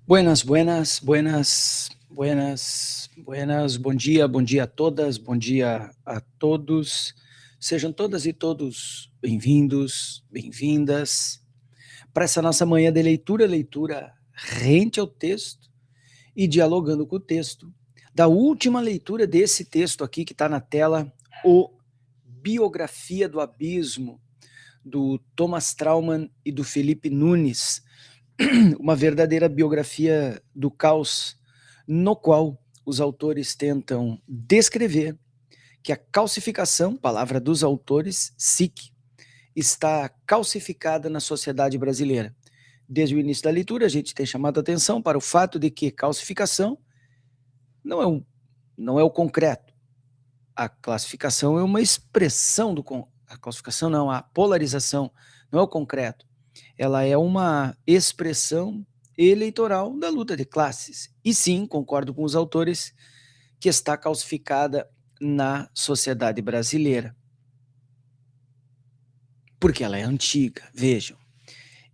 Buenas, buenas, buenas, buenas, buenas. Bom dia a todas, bom dia a todos. Sejam todas e todos bem-vindos, bem-vindas para essa nossa manhã de leitura rente ao texto e dialogando com o texto, da última leitura desse texto aqui que está na tela, o Biografia do Abismo, do Thomas Trauman e do Felipe Nunes, uma verdadeira biografia do caos, no qual os autores tentam descrever que a calcificação, palavra dos autores, SIC, está calcificada na sociedade brasileira. Desde o início da leitura, a gente tem chamado a atenção para o fato de que calcificação não é o concreto. A classificação é uma expressão a classificação não, a polarização não é o concreto. Ela é uma expressão eleitoral da luta de classes. E sim, concordo com os autores, que está calcificada na sociedade brasileira. Porque ela é antiga, vejam.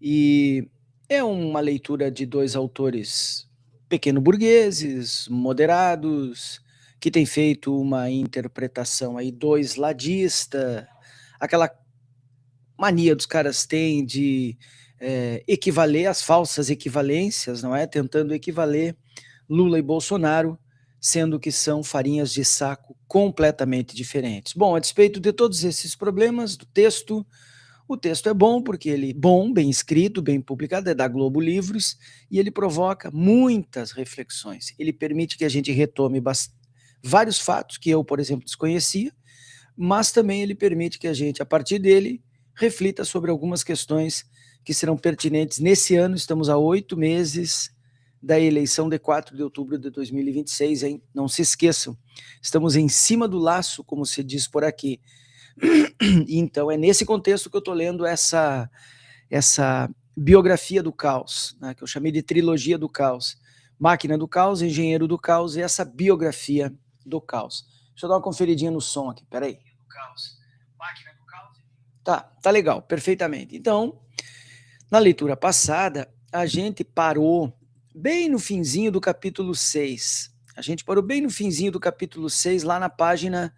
E é uma leitura de dois autores pequeno-burgueses, moderados, que tem feito uma interpretação aí do isladista, aquela mania dos caras têm de equivaler as falsas equivalências, não é? Tentando equivaler Lula e Bolsonaro, sendo que são farinhas de saco completamente diferentes. Bom, a despeito de todos esses problemas do texto, o texto é bom porque ele bem escrito, bem publicado, é da Globo Livros, e ele provoca muitas reflexões. Ele permite que a gente retome vários fatos que eu, por exemplo, desconhecia, mas também ele permite que a gente, a partir dele, reflita sobre algumas questões que serão pertinentes nesse ano. Estamos a 8 meses da eleição de 4 de outubro de 2026, hein? Não se esqueçam, estamos em cima do laço, como se diz por aqui. Então é nesse contexto que eu estou lendo essa biografia do caos, né, que eu chamei de trilogia do caos. Máquina do Caos, Engenheiro do Caos e essa biografia do caos. Deixa eu dar uma conferidinha no som aqui, peraí. Máquina do Caos. Tá legal, perfeitamente. Então, na leitura passada, a gente parou bem no finzinho do capítulo 6. A gente parou bem no finzinho do capítulo 6, lá na página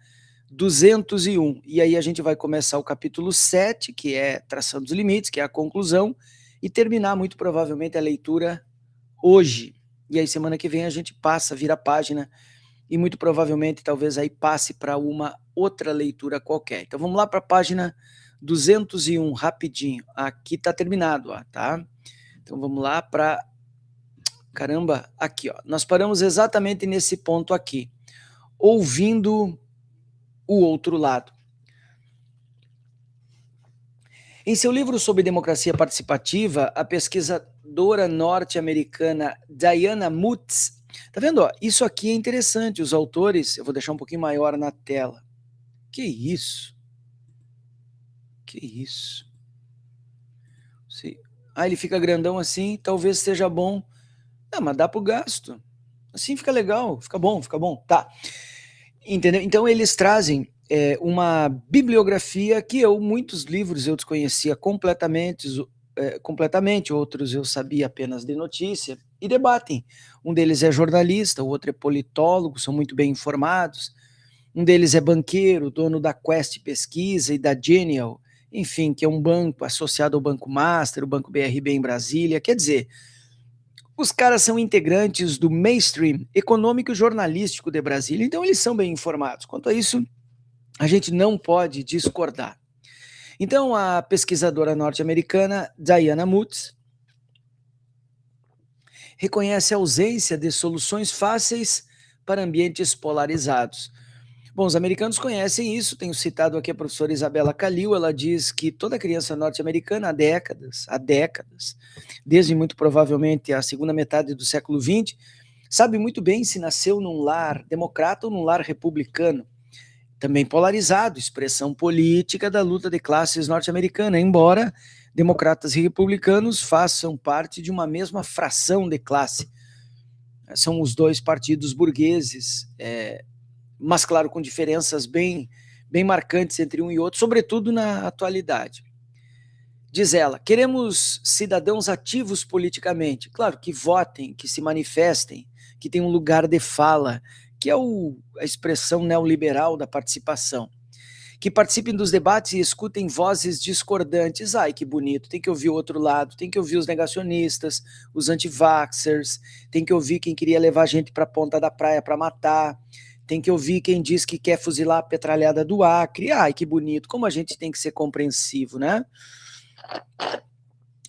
201. E aí a gente vai começar o capítulo 7, que é Traçando os Limites, que é a conclusão, e terminar muito provavelmente a leitura hoje. E aí semana que vem a gente vira a página e muito provavelmente talvez aí passe para uma outra leitura qualquer. Então vamos lá para a página 201, rapidinho. Aqui está terminado, ó, tá? Então vamos lá para... Caramba, aqui, ó. Nós paramos exatamente nesse ponto aqui. Ouvindo o outro lado. Em seu livro sobre democracia participativa, a pesquisadora norte-americana Diana Mutz, tá vendo? Ó, isso aqui é interessante, os autores, eu vou deixar um pouquinho maior na tela. Que isso? Que isso? Ele fica grandão assim, talvez seja bom. Não, mas dá pro gasto. Assim fica legal, fica bom, tá. Entendeu? Então eles trazem uma bibliografia que muitos livros eu desconhecia completamente, outros eu sabia apenas de notícia, e debatem. Um deles é jornalista, o outro é politólogo, são muito bem informados. Um deles é banqueiro, dono da Quest Pesquisa e da Genial, enfim, que é um banco associado ao Banco Master, o Banco BRB em Brasília. Quer dizer, os caras são integrantes do mainstream econômico e jornalístico de Brasília, então eles são bem informados. Quanto a isso, a gente não pode discordar. Então, a pesquisadora norte-americana Diana Mutz reconhece a ausência de soluções fáceis para ambientes polarizados. Bom, os americanos conhecem isso, tenho citado aqui a professora Isabela Calil, ela diz que toda criança norte-americana há décadas, desde muito provavelmente a segunda metade do século XX, sabe muito bem se nasceu num lar democrata ou num lar republicano, também polarizado, expressão política da luta de classes norte-americana, embora democratas e republicanos façam parte de uma mesma fração de classe. São os dois partidos burgueses, mas claro, com diferenças bem marcantes entre um e outro, sobretudo na atualidade. Diz ela: queremos cidadãos ativos politicamente, claro, que votem, que se manifestem, que tenham um lugar de fala, que é a expressão neoliberal da participação, que participem dos debates e escutem vozes discordantes. Ai, que bonito, tem que ouvir o outro lado, tem que ouvir os negacionistas, os anti-vaxxers, tem que ouvir quem queria levar a gente para a ponta da praia para matar, tem que ouvir quem diz que quer fuzilar a petralhada do Acre. Ai, que bonito, como a gente tem que ser compreensivo, né?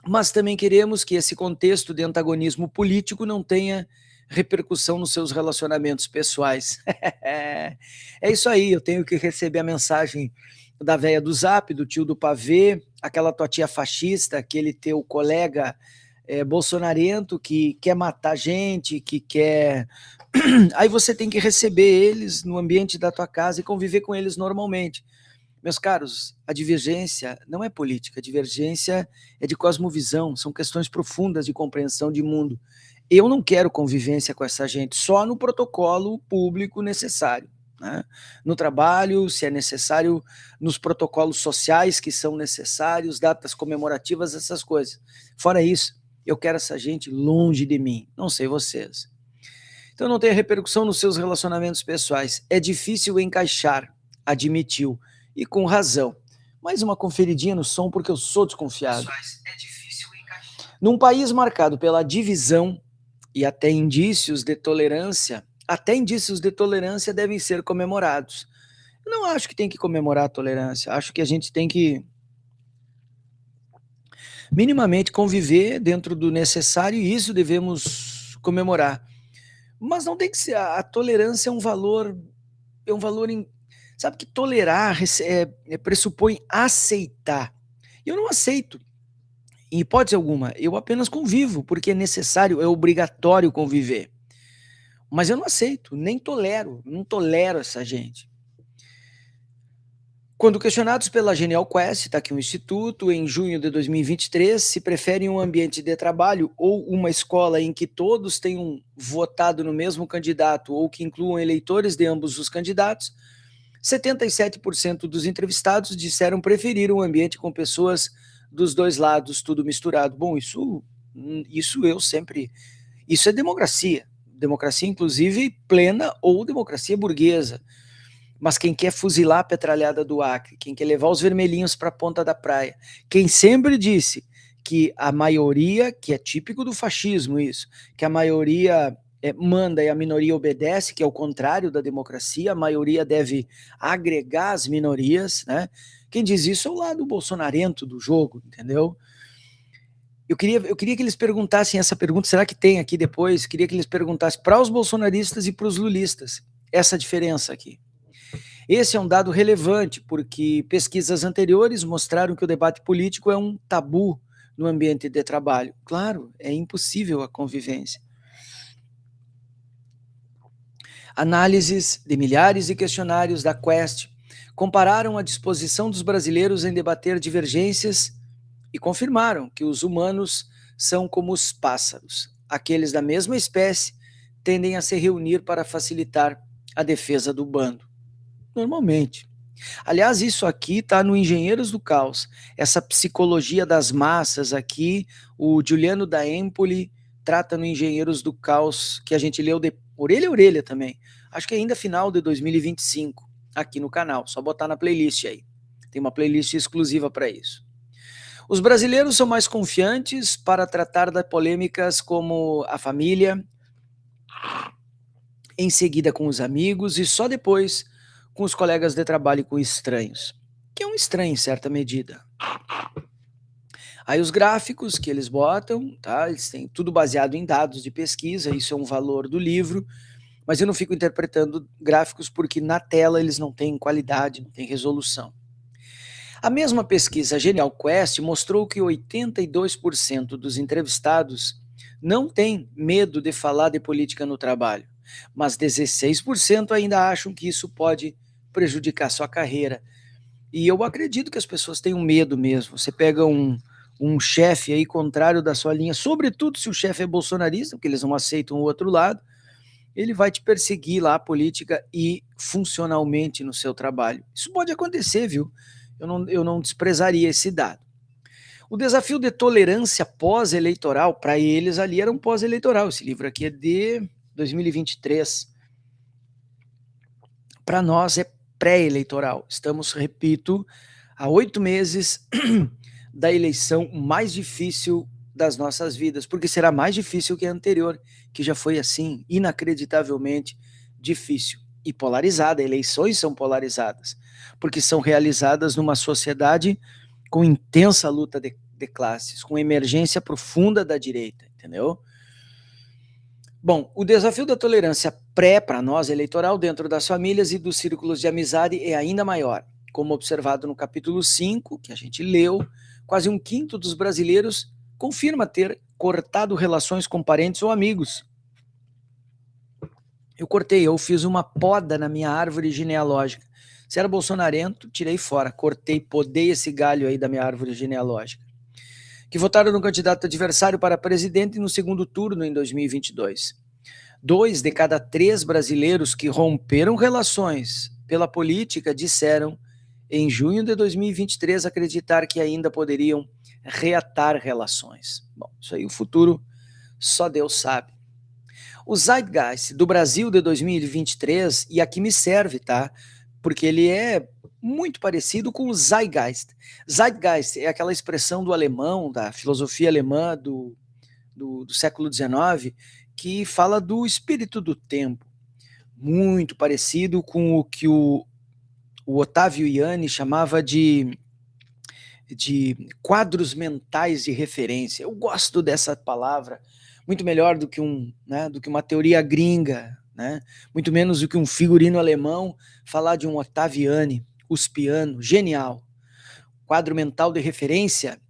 Mas também queremos que esse contexto de antagonismo político não tenha repercussão nos seus relacionamentos pessoais. É isso aí, eu tenho que receber a mensagem da véia do Zap, do tio do pavê, aquela tua tia fascista, aquele teu colega bolsonarento que quer matar gente, que quer... Aí você tem que receber eles no ambiente da tua casa e conviver com eles normalmente. Meus caros, a divergência não é política, a divergência é de cosmovisão, são questões profundas de compreensão de mundo. Eu não quero convivência com essa gente, só no protocolo público necessário, né? No trabalho, se é necessário, nos protocolos sociais que são necessários, datas comemorativas, essas coisas. Fora isso, eu quero essa gente longe de mim, não sei vocês. Então não tem repercussão nos seus relacionamentos pessoais. É difícil encaixar, admitiu, e com razão. Mais uma conferidinha no som, porque eu sou desconfiado. Num país marcado pela divisão e até indícios de tolerância devem ser comemorados. Eu não acho que tem que comemorar a tolerância, acho que a gente tem que minimamente conviver dentro do necessário e isso devemos comemorar. Mas não tem que ser, a tolerância é um valor sabe que tolerar pressupõe aceitar. Eu não aceito, em hipótese alguma, eu apenas convivo, porque é necessário, é obrigatório conviver. Mas eu não aceito, nem tolero, não tolero essa gente. Quando questionados pela Genial Quest, está aqui um instituto, em junho de 2023, se preferem um ambiente de trabalho ou uma escola em que todos tenham votado no mesmo candidato ou que incluam eleitores de ambos os candidatos, 77% dos entrevistados disseram preferir um ambiente com pessoas dos dois lados, tudo misturado. Bom, isso é democracia. Democracia, inclusive, plena ou democracia burguesa. Mas quem quer fuzilar a petralhada do Acre, quem quer levar os vermelhinhos para a ponta da praia, quem sempre disse que a maioria, que é típico do fascismo isso, que a maioria manda e a minoria obedece, que é o contrário da democracia, a maioria deve agregar as minorias, né? Quem diz isso é o lado bolsonarento do jogo, entendeu? Eu queria que eles perguntassem essa pergunta, será que tem aqui depois? Queria que eles perguntassem para os bolsonaristas e para os lulistas, essa diferença aqui. Esse é um dado relevante, porque pesquisas anteriores mostraram que o debate político é um tabu no ambiente de trabalho. Claro, é impossível a convivência. Análises de milhares de questionários da Quest compararam a disposição dos brasileiros em debater divergências e confirmaram que os humanos são como os pássaros. Aqueles da mesma espécie tendem a se reunir para facilitar a defesa do bando. Normalmente. Aliás, isso aqui está no Engenheiros do Caos. Essa psicologia das massas aqui, o Giuliano da Empoli trata no Engenheiros do Caos, que a gente leu de orelha a orelha também. Acho que ainda final de 2025, aqui no canal. Só botar na playlist aí. Tem uma playlist exclusiva para isso. Os brasileiros são mais confiantes para tratar das polêmicas como a família, em seguida com os amigos e só depois com os colegas de trabalho e com estranhos, que é um estranho em certa medida. Aí os gráficos que eles botam, tá? Eles têm tudo baseado em dados de pesquisa, isso é um valor do livro, mas eu não fico interpretando gráficos porque na tela eles não têm qualidade, não têm resolução. A mesma pesquisa Genial Quest mostrou que 82% dos entrevistados não têm medo de falar de política no trabalho, mas 16% ainda acham que isso pode prejudicar sua carreira. E eu acredito que as pessoas tenham medo mesmo. Você pega um chefe aí contrário da sua linha, sobretudo se o chefe é bolsonarista, porque eles não aceitam o outro lado, ele vai te perseguir lá, política e funcionalmente no seu trabalho. Isso pode acontecer, viu? Eu não desprezaria esse dado. O desafio de tolerância pós-eleitoral, para eles ali era um pós-eleitoral. Esse livro aqui é de 2023. Para nós é pré-eleitoral. Estamos, repito, há 8 meses da eleição mais difícil das nossas vidas, porque será mais difícil que a anterior, que já foi assim, inacreditavelmente difícil e polarizada. Eleições são polarizadas, porque são realizadas numa sociedade com intensa luta de classes, com emergência profunda da direita, entendeu? Bom, o desafio da tolerância para nós, eleitoral, dentro das famílias e dos círculos de amizade é ainda maior. Como observado no capítulo 5, que a gente leu, quase um quinto dos brasileiros confirma ter cortado relações com parentes ou amigos. Eu fiz uma poda na minha árvore genealógica. Se era bolsonarento, tirei fora, podei esse galho aí da minha árvore genealógica. Que votaram no candidato adversário para presidente no segundo turno em 2022. 2 de cada 3 brasileiros que romperam relações pela política disseram, em junho de 2023, acreditar que ainda poderiam reatar relações. Bom, isso aí o futuro só Deus sabe. O Zeitgeist do Brasil de 2023, e aqui me serve, tá? Porque ele é muito parecido com o Zeitgeist. Zeitgeist é aquela expressão do alemão, da filosofia alemã do século XIX, que fala do espírito do tempo. Muito parecido com o que o Otávio Yanni chamava de quadros mentais de referência. Eu gosto dessa palavra, muito melhor do que do que uma teoria gringa, né? Muito menos do que um figurino alemão falar de um Ottaviani, uspiano, genial. Quadro mental de referência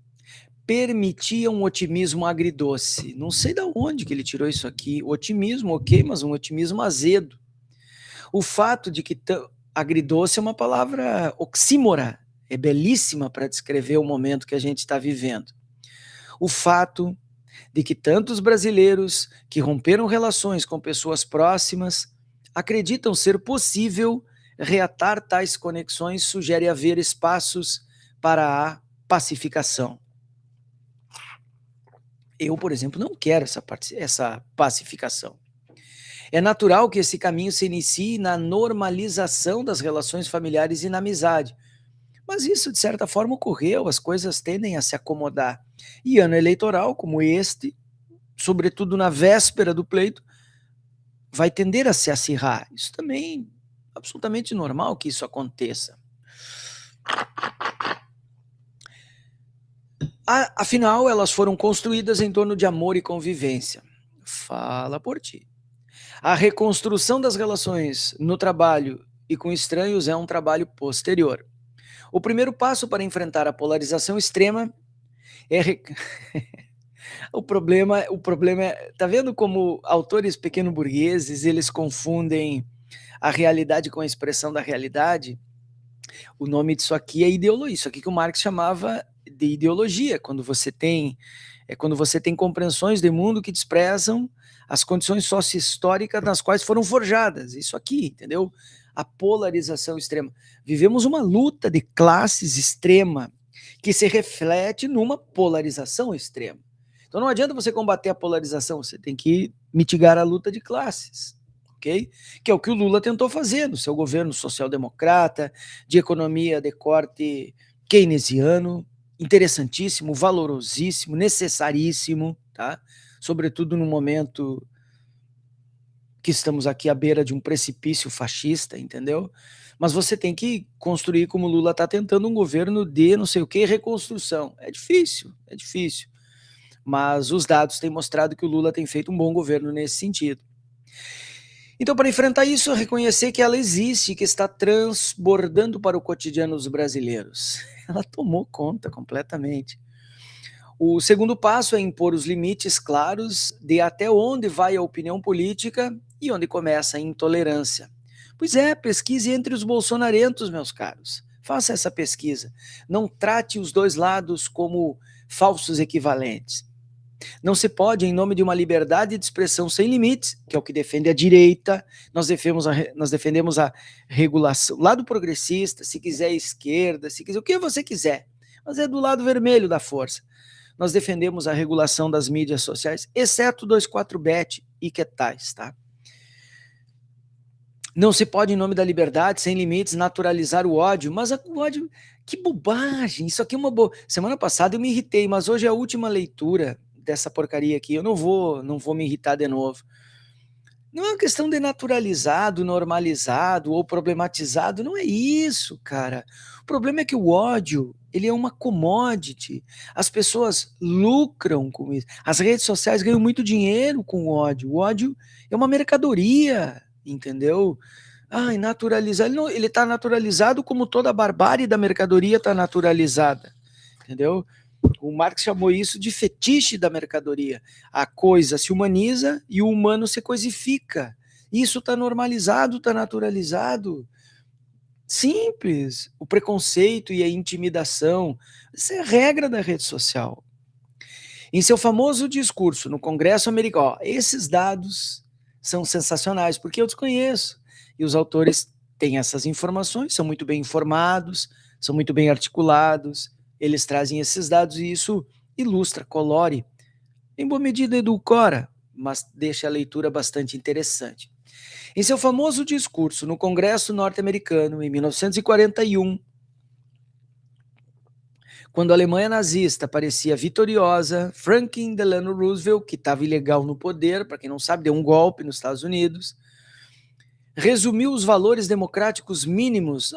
permitia um otimismo agridoce. Não sei de onde que ele tirou isso aqui. Otimismo, ok, mas um otimismo azedo. O fato de que agridoce é uma palavra oxímora, é belíssima para descrever o momento que a gente está vivendo. O fato de que tantos brasileiros que romperam relações com pessoas próximas acreditam ser possível reatar tais conexões sugere haver espaços para a pacificação. Eu, por exemplo, não quero essa pacificação. É natural que esse caminho se inicie na normalização das relações familiares e na amizade. Mas isso, de certa forma, ocorreu, as coisas tendem a se acomodar. E ano eleitoral, como este, sobretudo na véspera do pleito, vai tender a se acirrar. Isso também é absolutamente normal que isso aconteça. Afinal, elas foram construídas em torno de amor e convivência. Fala por ti. A reconstrução das relações no trabalho e com estranhos é um trabalho posterior. O primeiro passo para enfrentar a polarização extrema é... o problema é... Tá vendo como autores pequeno-burgueses, eles confundem a realidade com a expressão da realidade? O nome disso aqui é ideologia. Isso aqui que o Marx chamava de ideologia, quando você tem compreensões de mundo que desprezam as condições socio-históricas nas quais foram forjadas. Isso aqui, entendeu? A polarização extrema. Vivemos uma luta de classes extrema que se reflete numa polarização extrema. Então não adianta você combater a polarização, você tem que mitigar a luta de classes. Okay? Que é o que o Lula tentou fazer no seu governo social-democrata, de economia de corte keynesiano, interessantíssimo, valorosíssimo, necessaríssimo, tá? Sobretudo no momento que estamos aqui à beira de um precipício fascista, entendeu? Mas você tem que construir, como o Lula está tentando, um governo de não sei o que, reconstrução. É difícil, mas os dados têm mostrado que o Lula tem feito um bom governo nesse sentido. Então, para enfrentar isso, reconhecer que ela existe, que está transbordando para o cotidiano dos brasileiros. Ela tomou conta completamente. O segundo passo é impor os limites claros de até onde vai a opinião política e onde começa a intolerância. Pois é, pesquise entre os bolsonarentos, meus caros. Faça essa pesquisa. Não trate os dois lados como falsos equivalentes. Não se pode, em nome de uma liberdade de expressão sem limites, que é o que defende a direita, nós defendemos a regulação, lado progressista, se quiser esquerda, se quiser o que você quiser, mas é do lado vermelho da força. Nós defendemos a regulação das mídias sociais, exceto 24bet e que tais, tá? Não se pode, em nome da liberdade, sem limites, naturalizar o ódio, mas o ódio, que bobagem, isso aqui é uma boa. Semana passada eu me irritei, mas hoje é a última leitura dessa porcaria aqui, eu não vou me irritar de novo. Não é uma questão de naturalizado, normalizado ou problematizado, não é isso, cara. O problema é que o ódio, ele é uma commodity. As pessoas lucram com isso. As redes sociais ganham muito dinheiro com o ódio. O ódio é uma mercadoria, entendeu? Ai, naturalizar. Ele está naturalizado como toda a barbárie da mercadoria está naturalizada, entendeu? O Marx chamou isso de fetiche da mercadoria. A coisa se humaniza e o humano se coisifica. Isso está normalizado, está naturalizado. Simples. O preconceito e a intimidação. Isso é a regra da rede social. Em seu famoso discurso no Congresso americano, ó, esses dados são sensacionais, porque eu desconheço. E os autores têm essas informações, são muito bem informados, são muito bem articulados, eles trazem esses dados e isso ilustra, colore, em boa medida edulcora, mas deixa a leitura bastante interessante. Em seu famoso discurso no Congresso norte-americano, em 1941, quando a Alemanha nazista parecia vitoriosa, Franklin Delano Roosevelt, que estava ilegal no poder, para quem não sabe, deu um golpe nos Estados Unidos, resumiu os valores democráticos mínimos.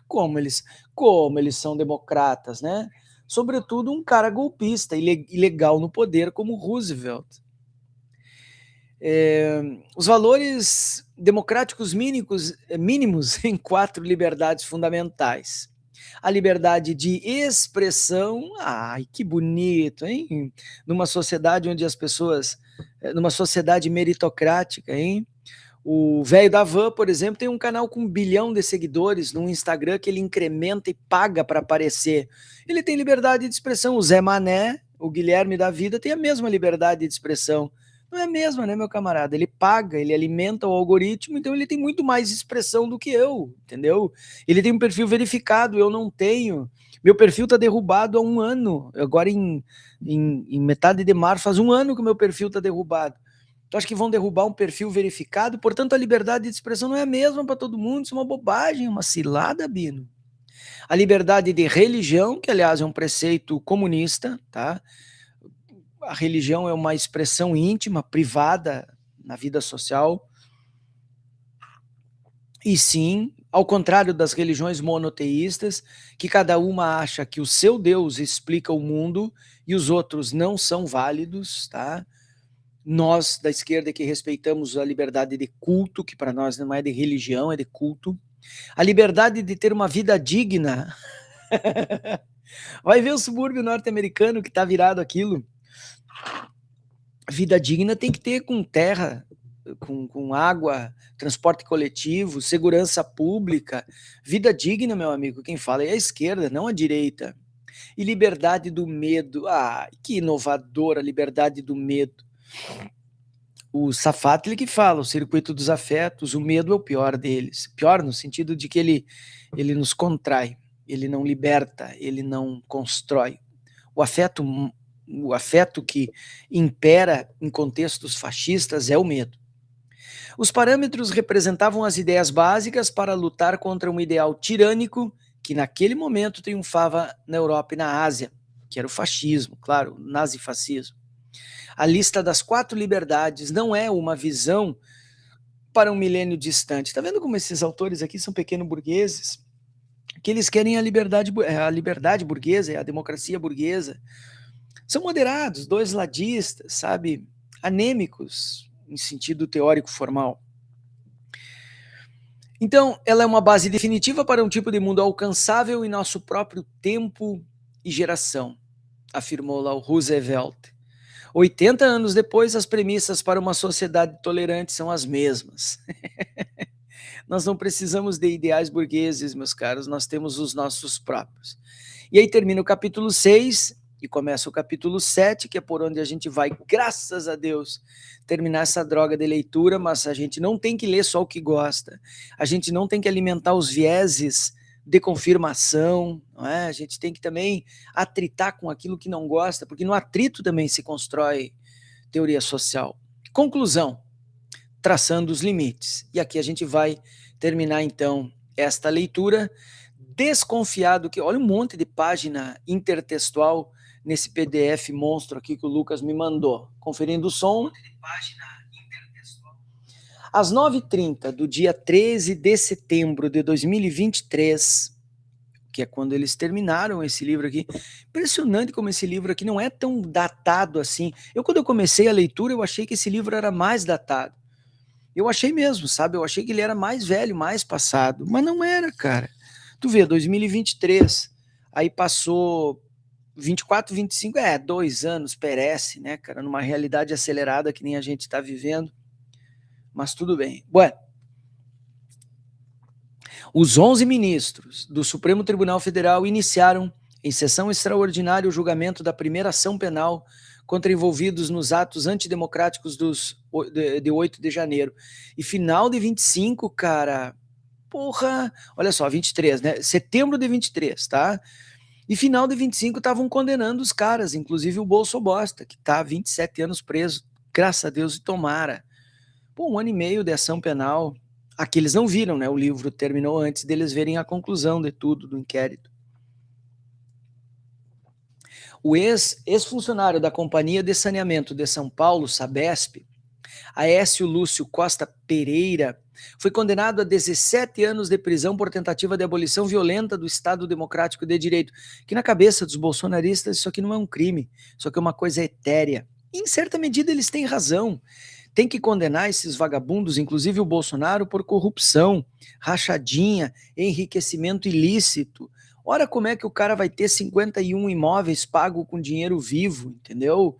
Como eles são democratas, né? Sobretudo um cara golpista, ilegal no poder como Roosevelt. Os valores democráticos mínimos em 4 liberdades fundamentais. A liberdade de expressão, que bonito, hein? Numa sociedade onde as pessoas, numa sociedade meritocrática, hein? O velho da van, por exemplo, tem um canal com 1 bilhão de seguidores no Instagram que ele incrementa e paga para aparecer. Ele tem liberdade de expressão. O Zé Mané, o Guilherme da vida, tem a mesma liberdade de expressão. Não é a mesma, né, meu camarada? Ele paga, ele alimenta o algoritmo, então ele tem muito mais expressão do que eu, entendeu? Ele tem um perfil verificado, eu não tenho. Meu perfil está derrubado há 1 ano. Agora, em metade de março, faz 1 ano que o meu perfil está derrubado. Tu acha que vão derrubar um perfil verificado? Portanto, a liberdade de expressão não é a mesma para todo mundo. Isso é uma bobagem, uma cilada, Bino. A liberdade de religião, que aliás é um preceito comunista, tá? A religião é uma expressão íntima, privada na vida social. E sim, ao contrário das religiões monoteístas, que cada uma acha que o seu Deus explica o mundo e os outros não são válidos, tá? Nós, da esquerda, que respeitamos a liberdade de culto, que para nós não é de religião, é de culto. A liberdade de ter uma vida digna. Vai ver o subúrbio norte-americano que está virado aquilo. Vida digna tem que ter com terra, com água, transporte coletivo, segurança pública. Vida digna, meu amigo, quem fala é a esquerda, não a direita. E liberdade do medo. Que inovadora liberdade do medo. O Safatli que fala, o circuito dos afetos, o medo é o pior deles. Pior no sentido de que ele nos contrai, ele não liberta, ele não constrói. O afeto que impera em contextos fascistas é o medo. Os parâmetros representavam as ideias básicas para lutar contra um ideal tirânico que naquele momento triunfava na Europa e na Ásia, que era o fascismo, claro, o nazifascismo. A lista das 4 liberdades não é uma visão para um milênio distante. Está vendo como esses autores aqui são pequeno burgueses? Que eles querem a liberdade burguesa, a democracia burguesa. São moderados, 2 ladistas, sabe? Anêmicos, em sentido teórico formal. Então, ela é uma base definitiva para um tipo de mundo alcançável em nosso próprio tempo e geração, afirmou lá o Roosevelt. 80 anos depois, as premissas para uma sociedade tolerante são as mesmas. Nós não precisamos de ideais burgueses, meus caros, nós temos os nossos próprios. E aí termina o capítulo 6, e começa o capítulo 7, que é por onde a gente vai, graças a Deus, terminar essa droga de leitura, mas a gente não tem que ler só o que gosta, a gente não tem que alimentar os vieses de confirmação, não é? A gente tem que também atritar com aquilo que não gosta, porque no atrito também se constrói teoria social. Conclusão, traçando os limites. E aqui a gente vai terminar então esta leitura, desconfiado que, olha um monte de página intertextual nesse PDF monstro aqui que o Lucas me mandou. Conferindo o som. Às 9h30 do dia 13 de setembro de 2023, que é quando eles terminaram esse livro aqui. Impressionante como esse livro aqui não é tão datado assim. Quando eu comecei a leitura, eu achei que esse livro era mais datado. Eu achei mesmo, sabe? Eu achei que ele era mais velho, mais passado. Mas não era, cara. Tu vê, 2023, aí passou 24, 25, 2 anos, perece, né, cara? Numa realidade acelerada que nem a gente está vivendo. Mas tudo bem. Bueno, os 11 ministros do Supremo Tribunal Federal iniciaram, em sessão extraordinária, o julgamento da primeira ação penal contra envolvidos nos atos antidemocráticos de 8 de janeiro. E final de 25, cara, porra, olha só, 23, né? Setembro de 23, tá? E final de 25 estavam condenando os caras, inclusive o Bolsobosta, que tá há 27 anos preso, graças a Deus e tomara. Pô, 1 ano e meio de ação penal. Aqui eles não viram, né? O livro terminou antes deles verem a conclusão de tudo, do inquérito. O ex-funcionário da Companhia de Saneamento de São Paulo, Sabesp, Aécio Lúcio Costa Pereira, foi condenado a 17 anos de prisão por tentativa de abolição violenta do Estado Democrático de Direito, que na cabeça dos bolsonaristas isso aqui não é um crime, isso aqui é uma coisa etérea. E, em certa medida eles têm razão. Tem que condenar esses vagabundos, inclusive o Bolsonaro, por corrupção, rachadinha, enriquecimento ilícito. Ora, como é que o cara vai ter 51 imóveis pago com dinheiro vivo, entendeu?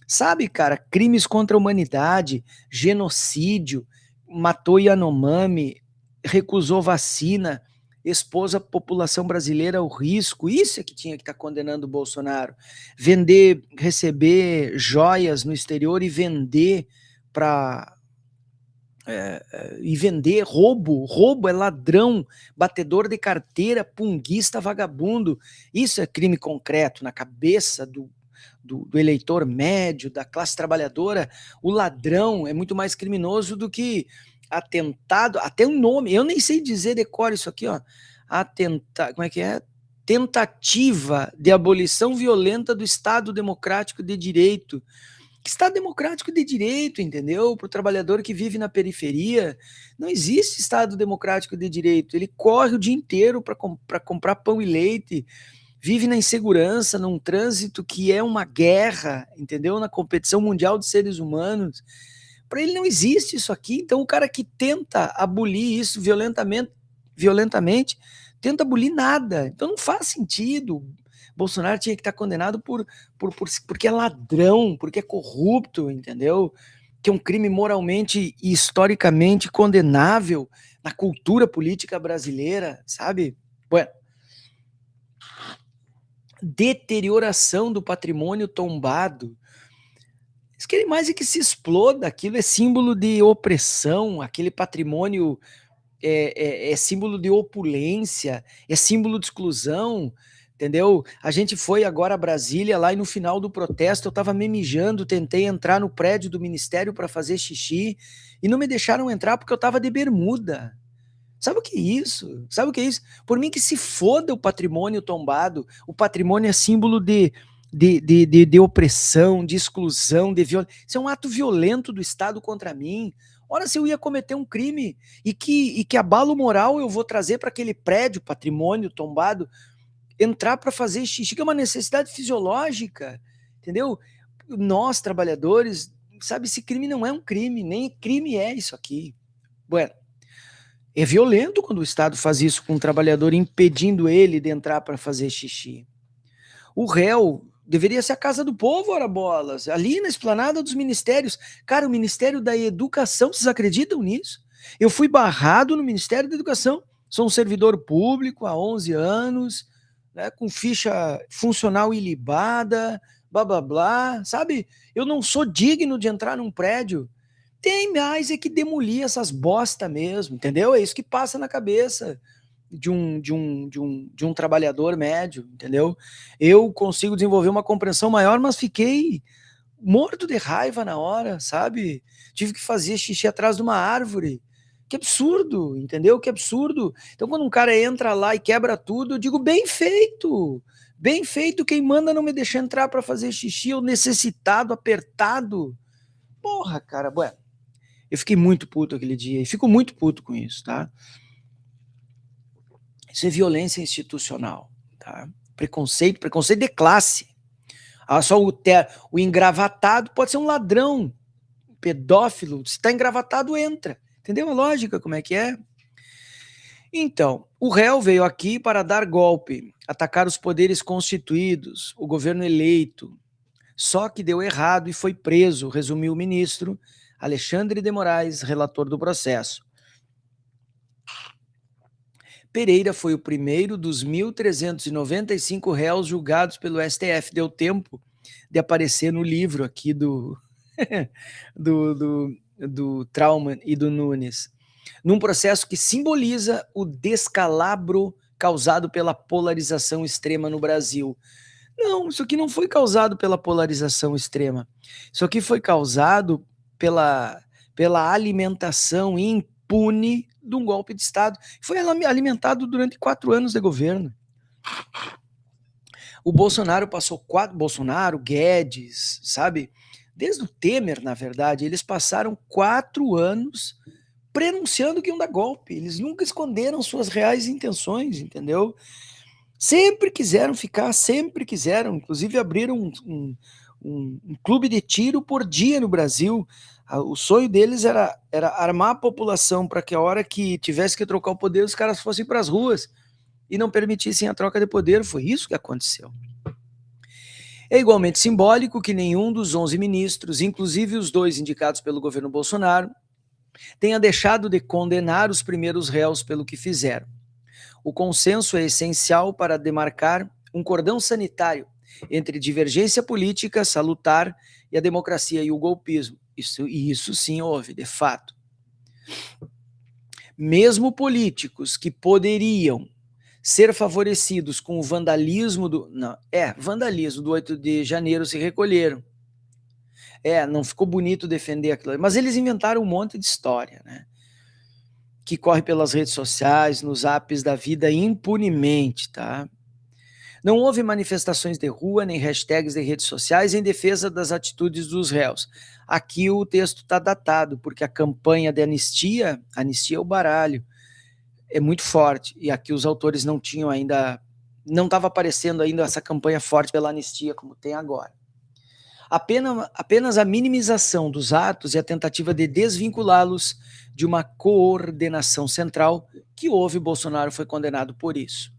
Sabe, cara, crimes contra a humanidade, genocídio, matou Yanomami, recusou vacina, expôs a população brasileira ao risco. Isso é que tinha que estar condenando o Bolsonaro. Receber joias no exterior e vender para roubo é ladrão, batedor de carteira, punguista, vagabundo. Isso é crime concreto na cabeça do eleitor médio, da classe trabalhadora. O ladrão é muito mais criminoso do que atentado, até um nome, eu nem sei dizer, decora isso aqui, ó. Como é que é? Tentativa de abolição violenta do Estado Democrático de Direito. Estado democrático de direito, entendeu? Para o trabalhador que vive na periferia, não existe Estado democrático de direito. Ele corre o dia inteiro para comprar pão e leite, vive na insegurança, num trânsito que é uma guerra, entendeu? Na competição mundial de seres humanos. Para ele não existe isso aqui. Então, o cara que tenta abolir isso violentamente tenta abolir nada. Então, não faz sentido. Bolsonaro tinha que estar condenado porque é ladrão, porque é corrupto, entendeu? Que é um crime moralmente e historicamente condenável na cultura política brasileira, sabe? Bueno, deterioração do patrimônio tombado. Eles querem mais é que se exploda, aquilo é símbolo de opressão, aquele patrimônio é símbolo de opulência, é símbolo de exclusão, entendeu? A gente foi agora a Brasília, lá e no final do protesto eu estava me mijando, tentei entrar no prédio do ministério para fazer xixi e não me deixaram entrar porque eu estava de bermuda. Sabe o que é isso? Sabe o que é isso? Por mim que se foda o patrimônio tombado, o patrimônio é símbolo de opressão, de exclusão, de violência. Isso é um ato violento do Estado contra mim. Ora, se eu ia cometer um crime e que abalo moral eu vou trazer para aquele prédio, patrimônio tombado, entrar para fazer xixi, que é uma necessidade fisiológica, entendeu? Nós, trabalhadores, sabe, esse crime não é um crime, nem crime é isso aqui. Bueno, é violento quando o Estado faz isso com um trabalhador, impedindo ele de entrar para fazer xixi. O réu deveria ser a casa do povo, ora bolas, ali na esplanada dos ministérios. Cara, o Ministério da Educação, vocês acreditam nisso? Eu fui barrado no Ministério da Educação, sou um servidor público há 11 anos, né, com ficha funcional ilibada, blá blá blá, sabe? Eu não sou digno de entrar num prédio. Tem mais é que demolir essas bosta mesmo, entendeu? É isso que passa na cabeça de um trabalhador médio, entendeu? Eu consigo desenvolver uma compreensão maior, mas fiquei morto de raiva na hora, sabe? Tive que fazer xixi atrás de uma árvore. Que absurdo, entendeu? Que absurdo. Então, quando um cara entra lá e quebra tudo, eu digo, bem feito. Bem feito, quem manda não me deixar entrar para fazer xixi, eu necessitado, apertado. Porra, cara, ué. Eu fiquei muito puto aquele dia e fico muito puto com isso, tá? Isso é violência institucional, tá? Preconceito de classe. Ah, só o engravatado pode ser um ladrão, um pedófilo. Se está engravatado, entra. Entendeu a lógica, como é que é? Então, o réu veio aqui para dar golpe, atacar os poderes constituídos, o governo eleito. Só que deu errado e foi preso, resumiu o ministro Alexandre de Moraes, relator do processo. Pereira foi o primeiro dos 1.395 réus julgados pelo STF. Deu tempo de aparecer no livro aqui do Trauman e do Nunes, num processo que simboliza o descalabro causado pela polarização extrema no Brasil. Não, isso aqui não foi causado pela polarização extrema. Isso aqui foi causado pela alimentação impune de um golpe de Estado. Foi alimentado durante 4 anos de governo. O Bolsonaro passou Bolsonaro, Guedes, sabe? Desde o Temer, na verdade, eles passaram 4 anos prenunciando que iam dar golpe. Eles nunca esconderam suas reais intenções, entendeu? Sempre quiseram ficar, sempre quiseram. Inclusive abriram um clube de tiro por dia no Brasil. O sonho deles era armar a população para que a hora que tivesse que trocar o poder, os caras fossem para as ruas e não permitissem a troca de poder. Foi isso que aconteceu. É igualmente simbólico que nenhum dos 11 ministros, inclusive os 2 indicados pelo governo Bolsonaro, tenha deixado de condenar os primeiros réus pelo que fizeram. O consenso é essencial para demarcar um cordão sanitário entre divergência política salutar e a democracia e o golpismo. Isso sim houve, de fato. Mesmo políticos que poderiam ser favorecidos com o vandalismo vandalismo do 8 de janeiro se recolheram. Não ficou bonito defender aquilo, mas eles inventaram um monte de história, né? Que corre pelas redes sociais, nos apps da vida impunemente, tá? Não houve manifestações de rua, nem hashtags de redes sociais em defesa das atitudes dos réus. Aqui o texto está datado, porque a campanha de anistia é o baralho, é muito forte, e aqui os autores não tinham ainda, não estava aparecendo ainda essa campanha forte pela anistia, como tem agora. Apenas a minimização dos atos e a tentativa de desvinculá-los de uma coordenação central que houve, Bolsonaro foi condenado por isso.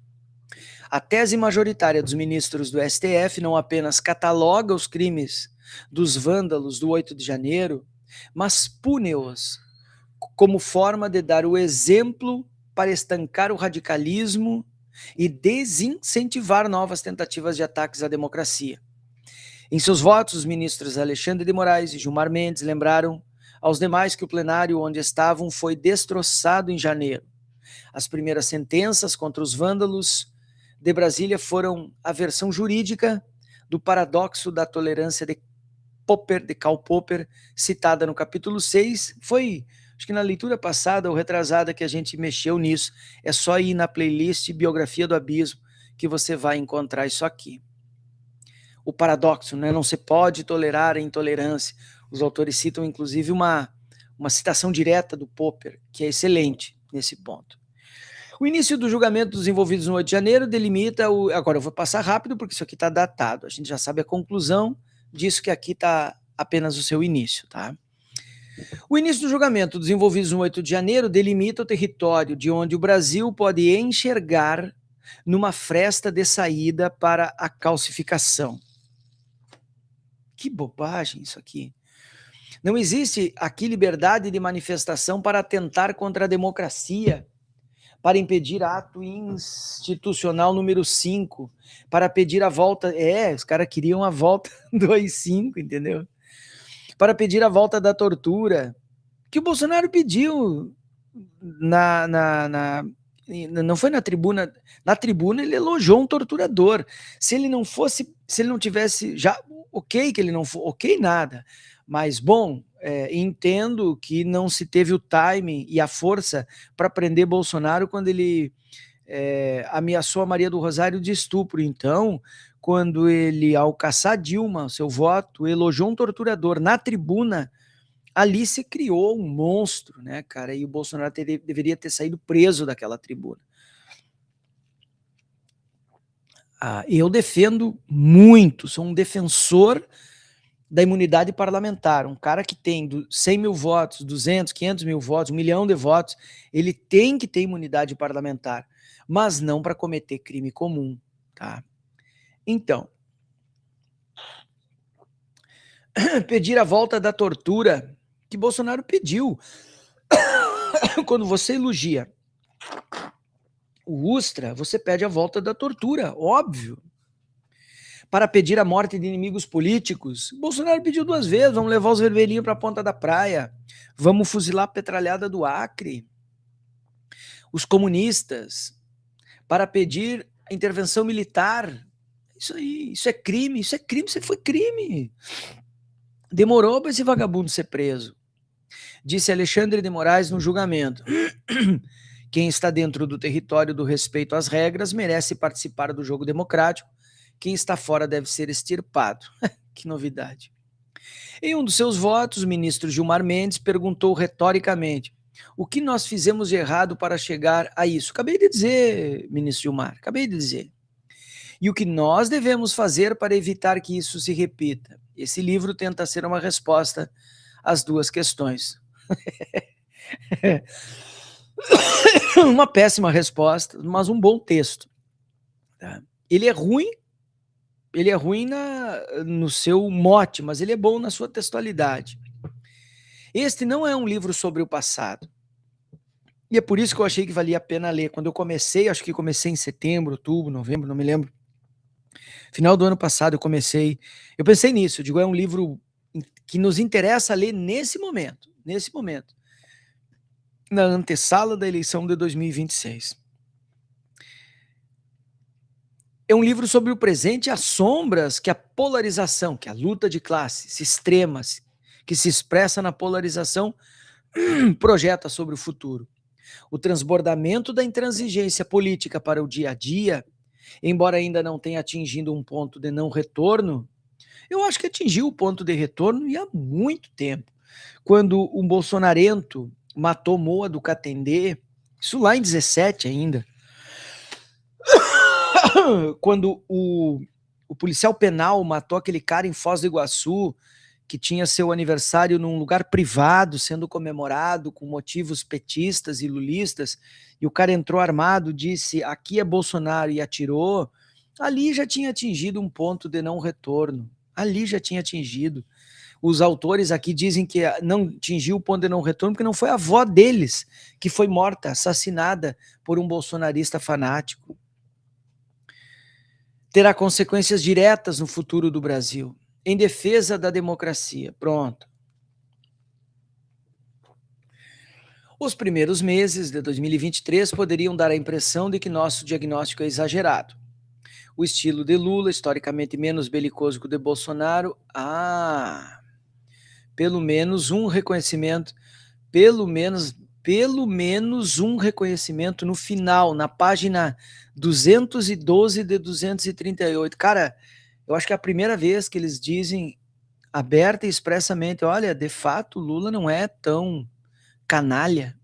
A tese majoritária dos ministros do STF não apenas cataloga os crimes dos vândalos do 8 de janeiro, mas pune-os como forma de dar o exemplo para estancar o radicalismo e desincentivar novas tentativas de ataques à democracia. Em seus votos, os ministros Alexandre de Moraes e Gilmar Mendes lembraram aos demais que o plenário onde estavam foi destroçado em janeiro. As primeiras sentenças contra os vândalos de Brasília foram a versão jurídica do paradoxo da tolerância de Karl Popper, citada no capítulo 6. Foi, acho que na leitura passada ou retrasada que a gente mexeu nisso. É só ir na playlist Biografia do Abismo que você vai encontrar isso aqui. O paradoxo, né? Não se pode tolerar a intolerância. Os autores citam, inclusive, uma citação direta do Popper, que é excelente nesse ponto. O início do julgamento dos envolvidos no 8 de janeiro delimita Agora eu vou passar rápido, porque isso aqui está datado. A gente já sabe a conclusão disso, que aqui está apenas o seu início, tá? O início do julgamento dos envolvidos no 8 de janeiro delimita o território de onde o Brasil pode enxergar numa fresta de saída para a calcificação. Que bobagem isso aqui. Não existe aqui liberdade de manifestação para atentar contra a democracia, para impedir ato institucional número 5, para pedir a volta, os caras queriam a volta do AI-5, entendeu? Para pedir a volta da tortura, que o Bolsonaro pediu não foi na tribuna ele elogiou um torturador. Se ele não tivesse já, ok que ele não foi, ok nada, mas bom, entendo que não se teve o timing e a força para prender Bolsonaro quando ele ameaçou a Maria do Rosário de estupro. Então, quando ele, ao caçar Dilma, seu voto, elogiou um torturador na tribuna, ali se criou um monstro, né, cara? E o Bolsonaro deveria ter saído preso daquela tribuna. Eu defendo muito, sou um defensor da imunidade parlamentar. Um cara que tem 100 mil votos, 200, 500 mil votos, 1 milhão de votos, ele tem que ter imunidade parlamentar, mas não para cometer crime comum, tá? Então, pedir a volta da tortura que Bolsonaro pediu. Quando você elogia o Ustra, você pede a volta da tortura, óbvio. Para pedir a morte de inimigos políticos, Bolsonaro pediu 2 vezes, vamos levar os vermelhinhos para a ponta da praia, vamos fuzilar a petralhada do Acre, os comunistas, para pedir a intervenção militar. Isso aí, isso é crime, isso foi crime. Demorou para esse vagabundo ser preso. Disse Alexandre de Moraes no julgamento. Quem está dentro do território do respeito às regras merece participar do jogo democrático. Quem está fora deve ser extirpado. Que novidade. Em um dos seus votos, o ministro Gilmar Mendes perguntou retoricamente: o que nós fizemos de errado para chegar a isso? Acabei de dizer, ministro Gilmar, acabei de dizer. E o que nós devemos fazer para evitar que isso se repita? Esse livro tenta ser uma resposta às 2 questões. Uma péssima resposta, mas um bom texto. Tá? Ele é ruim no seu mote, mas ele é bom na sua textualidade. Este não é um livro sobre o passado. E é por isso que eu achei que valia a pena ler. Quando eu comecei, acho que comecei em setembro, outubro, novembro, não me lembro. Final do ano passado eu pensei nisso, eu digo, é um livro que nos interessa ler nesse momento, na antessala da eleição de 2026. É um livro sobre o presente e as sombras que a polarização, que a luta de classes extremas, que se expressa na polarização, projeta sobre o futuro. O transbordamento da intransigência política para o dia a dia, embora ainda não tenha atingido um ponto de não retorno, eu acho que atingiu o ponto de retorno e há muito tempo. Quando um bolsonarento matou Moa do Catendê, isso lá em 17 ainda, quando o policial penal matou aquele cara em Foz do Iguaçu, que tinha seu aniversário num lugar privado, sendo comemorado com motivos petistas e lulistas, e o cara entrou armado, disse, aqui é Bolsonaro, e atirou, ali já tinha atingido um ponto de não retorno. Ali já tinha atingido. Os autores aqui dizem que não atingiu o ponto de não retorno porque não foi a avó deles que foi morta, assassinada por um bolsonarista fanático. Terá consequências diretas no futuro do Brasil, em defesa da democracia. Pronto. Os primeiros meses de 2023 poderiam dar a impressão de que nosso diagnóstico é exagerado. O estilo de Lula, historicamente menos belicoso que o de Bolsonaro, pelo menos um reconhecimento no final, na página 212 de 238. Cara, eu acho que é a primeira vez que eles dizem aberta e expressamente, olha, de fato, Lula não é tão canalha,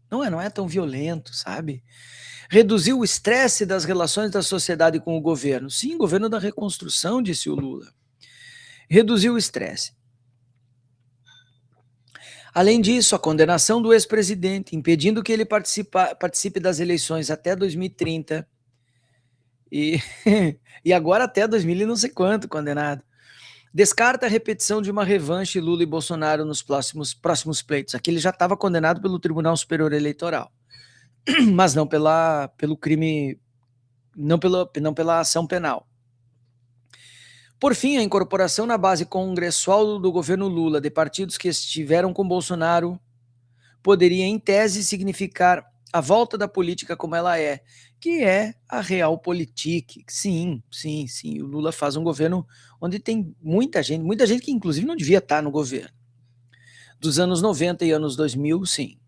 não é tão violento, sabe? Reduziu o estresse das relações da sociedade com o governo. Sim, governo da reconstrução, disse o Lula. Reduziu o estresse. Além disso, a condenação do ex-presidente, impedindo que ele participe das eleições até 2030 e agora até 2000 e não sei quanto condenado. Descarta a repetição de uma revanche Lula e Bolsonaro nos próximos pleitos. Aqui ele já estava condenado pelo Tribunal Superior Eleitoral. mas não pelo crime, não pela ação penal. Por fim, a incorporação na base congressual do governo Lula de partidos que estiveram com Bolsonaro poderia, em tese, significar a volta da política como ela é, que é a realpolitik. Sim, sim, sim. O Lula faz um governo onde tem muita gente que inclusive não devia estar no governo. Dos anos 90 e anos 2000, sim.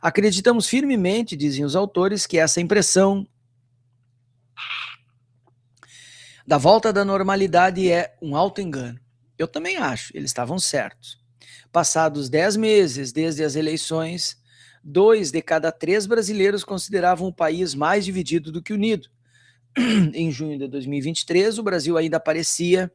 Acreditamos firmemente, dizem os autores, que essa impressão da volta da normalidade é um auto-engano. Eu também acho, eles estavam certos. Passados 10 meses desde as eleições, 2 de cada 3 brasileiros consideravam o país mais dividido do que unido. Em junho de 2023, o Brasil ainda aparecia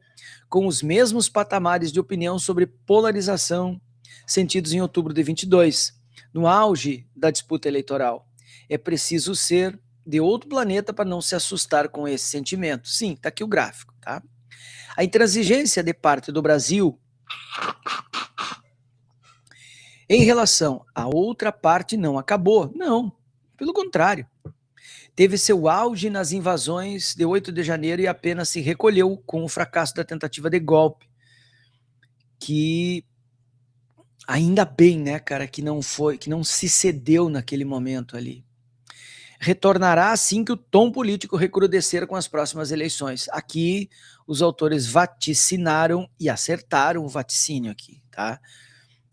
com os mesmos patamares de opinião sobre polarização sentidos em outubro de 22, no auge da disputa eleitoral. É preciso ser de outro planeta para não se assustar com esse sentimento. Sim, está aqui o gráfico, tá? A intransigência de parte do Brasil em relação à outra parte não acabou. Não, pelo contrário. Teve seu auge nas invasões de 8 de janeiro e apenas se recolheu com o fracasso da tentativa de golpe. Que ainda bem, né, cara, que não se cedeu naquele momento ali. Retornará assim que o tom político recrudescer com as próximas eleições. Aqui os autores vaticinaram e acertaram o vaticínio aqui, tá?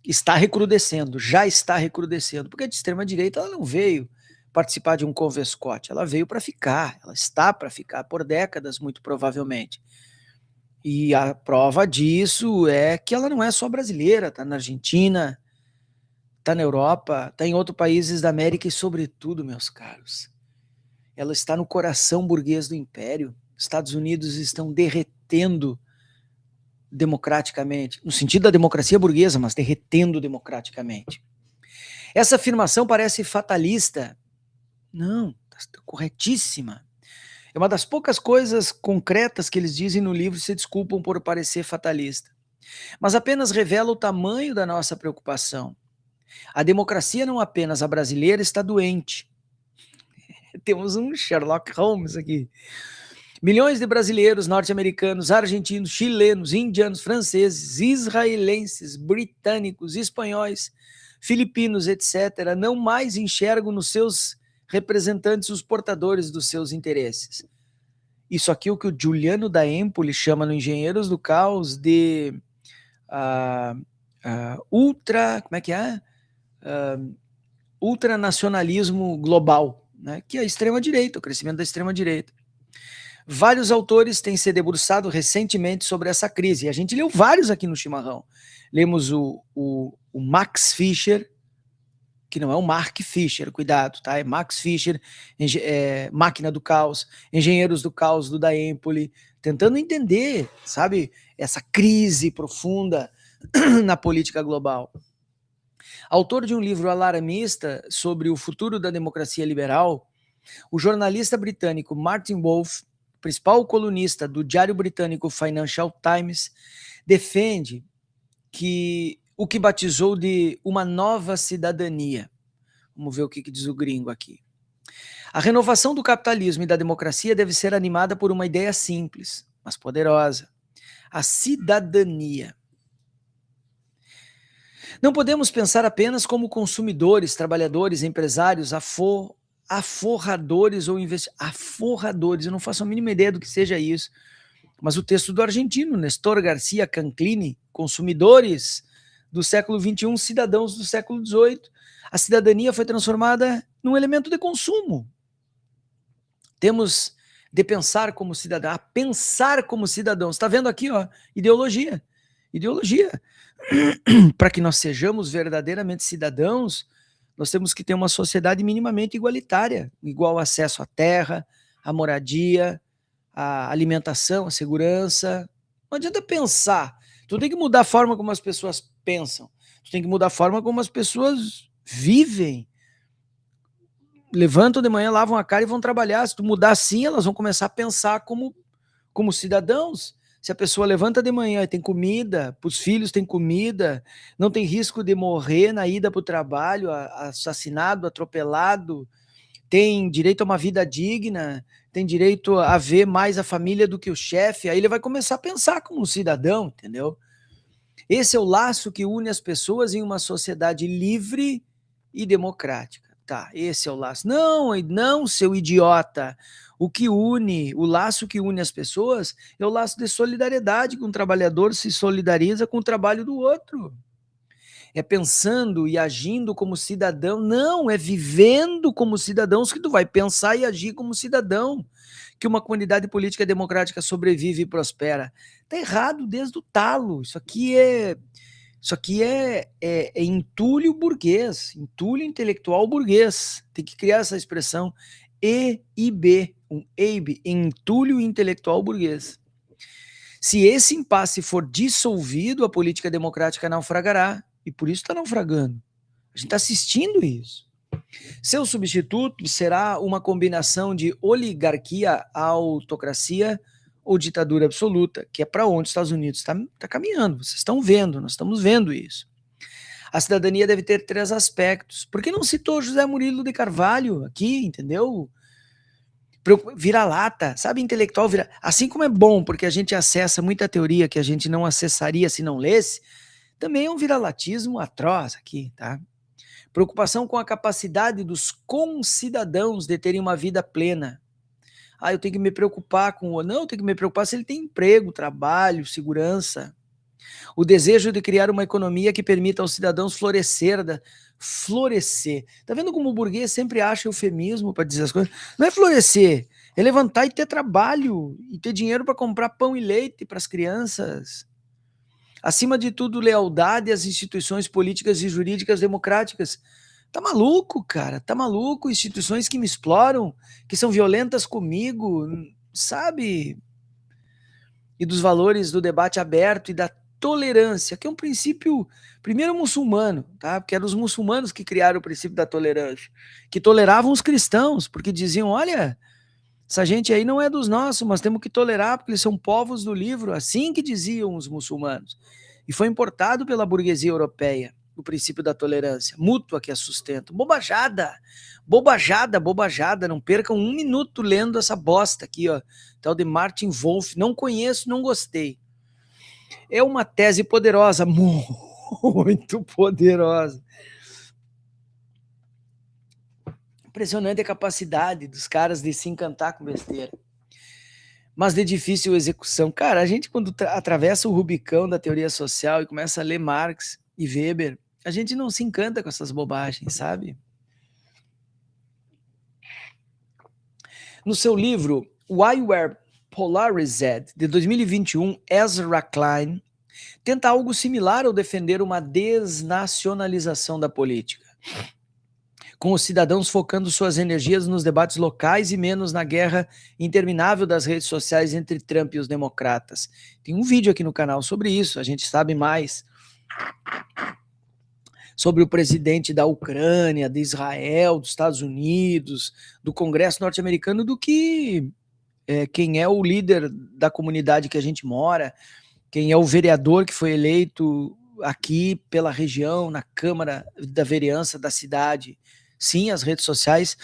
Está recrudescendo, já está recrudescendo, porque a de extrema direita ela não veio participar de um convescote, ela veio para ficar, ela está para ficar por décadas, muito provavelmente. E a prova disso é que ela não é só brasileira, está na Argentina, está na Europa, está em outros países da América e, sobretudo, meus caros, ela está no coração burguês do império. Estados Unidos estão derretendo democraticamente, no sentido da democracia burguesa, mas derretendo democraticamente. Essa afirmação parece fatalista. Não, está corretíssima. É uma das poucas coisas concretas que eles dizem no livro e se desculpam por parecer fatalista. Mas apenas revela o tamanho da nossa preocupação. A democracia, não apenas a brasileira, está doente. Temos um Sherlock Holmes aqui. Milhões de brasileiros, norte-americanos, argentinos, chilenos, indianos, franceses, israelenses, britânicos, espanhóis, filipinos, etc., não mais enxergam nos seus representantes os portadores dos seus interesses. Isso aqui é o que o Giuliano da Empoli chama no Engenheiros do Caos de ultranacionalismo global, né? Que é a extrema-direita, o crescimento da extrema-direita. Vários autores têm se debruçado recentemente sobre essa crise, e a gente leu vários aqui no Chimarrão. Lemos o Max Fischer, que não é o Mark Fischer, cuidado, tá? É Max Fischer, Máquina do Caos, Engenheiros do Caos, do da Empoli, tentando entender, sabe, essa crise profunda na política global. Autor de um livro alarmista sobre o futuro da democracia liberal, o jornalista britânico Martin Wolf, principal colunista do diário britânico Financial Times, defende que o que batizou de uma nova cidadania. Vamos ver o que diz o gringo aqui. A renovação do capitalismo e da democracia deve ser animada por uma ideia simples, mas poderosa: a cidadania. Não podemos pensar apenas como consumidores, trabalhadores, empresários, aforradores ou investidores. Aforradores, eu não faço a mínima ideia do que seja isso. Mas o texto do argentino, Nestor Garcia Canclini, consumidores do século XXI, cidadãos do século XVIII. A cidadania foi transformada num elemento de consumo. Temos de pensar como cidadão, a pensar como cidadãos. Está vendo aqui, ó, ideologia. Ideologia. Para que nós sejamos verdadeiramente cidadãos, nós temos que ter uma sociedade minimamente igualitária, igual acesso à terra, à moradia, à alimentação, à segurança. Não adianta pensar. Tu tem que mudar a forma como as pessoas pensam. Tu tem que mudar a forma como as pessoas vivem. Levantam de manhã, lavam a cara e vão trabalhar. Se tu mudar assim, elas vão começar a pensar como cidadãos. Se a pessoa levanta de manhã e tem comida, para os filhos tem comida, não tem risco de morrer na ida para o trabalho, assassinado, atropelado, tem direito a uma vida digna, tem direito a ver mais a família do que o chefe, aí ele vai começar a pensar como um cidadão, entendeu? Esse é o laço que une as pessoas em uma sociedade livre e democrática. Tá, esse é o laço. Não, não, seu idiota. O que une, o laço que une as pessoas é o laço de solidariedade, que um trabalhador se solidariza com o trabalho do outro. É pensando e agindo como cidadão. Não, é vivendo como cidadãos que tu vai pensar e agir como cidadão. Que uma comunidade política democrática sobrevive e prospera. Tá errado desde o talo. Isso aqui é entulho burguês, entulho intelectual burguês. Tem que criar essa expressão EIB, um EIB, entulho intelectual burguês. Se esse impasse for dissolvido, a política democrática naufragará. E por isso está naufragando. A gente está assistindo isso. Seu substituto será uma combinação de oligarquia, autocracia ou ditadura absoluta, que é para onde os Estados Unidos está caminhando. Vocês estão vendo, nós estamos vendo isso. A cidadania deve ter 3 aspectos. Por que não citou José Murilo de Carvalho aqui, entendeu? Vira-lata, sabe, intelectual vira. Assim como é bom, porque a gente acessa muita teoria que a gente não acessaria se não lesse, também é um viralatismo atroz aqui, tá? Preocupação com a capacidade dos concidadãos de terem uma vida plena. Ah, eu tenho que me preocupar com o... Não, eu tenho que me preocupar se ele tem emprego, trabalho, segurança. O desejo de criar uma economia que permita aos cidadãos florescer. Tá vendo como o burguês sempre acha eufemismo para dizer as coisas? Não é florescer, é levantar e ter trabalho, e ter dinheiro para comprar pão e leite para as crianças. Acima de tudo, lealdade às instituições políticas e jurídicas democráticas. Tá maluco, cara? Tá maluco? Instituições que me exploram, que são violentas comigo, sabe? E dos valores do debate aberto e da tolerância, que é um princípio, primeiro muçulmano, tá? Porque eram os muçulmanos que criaram o princípio da tolerância, que toleravam os cristãos, porque diziam, olha, essa gente aí não é dos nossos, mas temos que tolerar, porque eles são povos do livro, assim que diziam os muçulmanos. E foi importado pela burguesia europeia, o princípio da tolerância, mútua que a sustenta. Bobajada, bobajada, bobajada, não percam um minuto lendo essa bosta aqui, ó, tal de Martin Wolf, não conheço, não gostei. É uma tese poderosa, muito poderosa. Impressionante a capacidade dos caras de se encantar com besteira. Mas de difícil execução. Cara, a gente quando atravessa o Rubicão da teoria social e começa a ler Marx e Weber, a gente não se encanta com essas bobagens, sabe? No seu livro Why We're Polarized, de 2021, Ezra Klein tenta algo similar ao defender uma desnacionalização da política, com os cidadãos focando suas energias nos debates locais e menos na guerra interminável das redes sociais entre Trump e os democratas. Tem um vídeo aqui no canal sobre isso, a gente sabe mais sobre o presidente da Ucrânia, de Israel, dos Estados Unidos, do Congresso norte-americano, do que quem é o líder da comunidade que a gente mora, quem é o vereador que foi eleito aqui pela região, na Câmara da Vereança da cidade. Sim, as redes sociais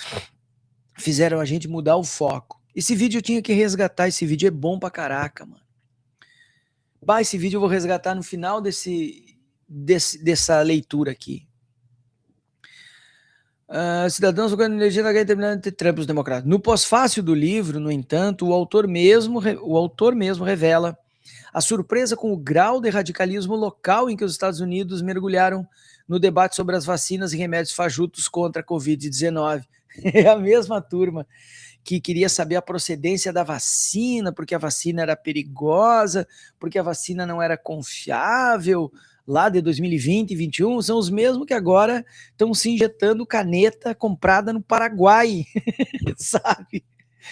fizeram a gente mudar o foco. Esse vídeo eu tinha que resgatar, esse vídeo é bom pra caraca, mano. Bah, esse vídeo eu vou resgatar no final dessa leitura aqui. Cidadãos jogando energia na guerra terminando entre Trump e os democratas. No pós-fácil do livro, no entanto, o autor mesmo revela a surpresa com o grau de radicalismo local em que os Estados Unidos mergulharam no debate sobre as vacinas e remédios fajutos contra a Covid-19. É a mesma turma que queria saber a procedência da vacina, porque a vacina era perigosa, porque a vacina não era confiável, lá de 2020 e 2021, são os mesmos que agora estão se injetando caneta comprada no Paraguai, sabe?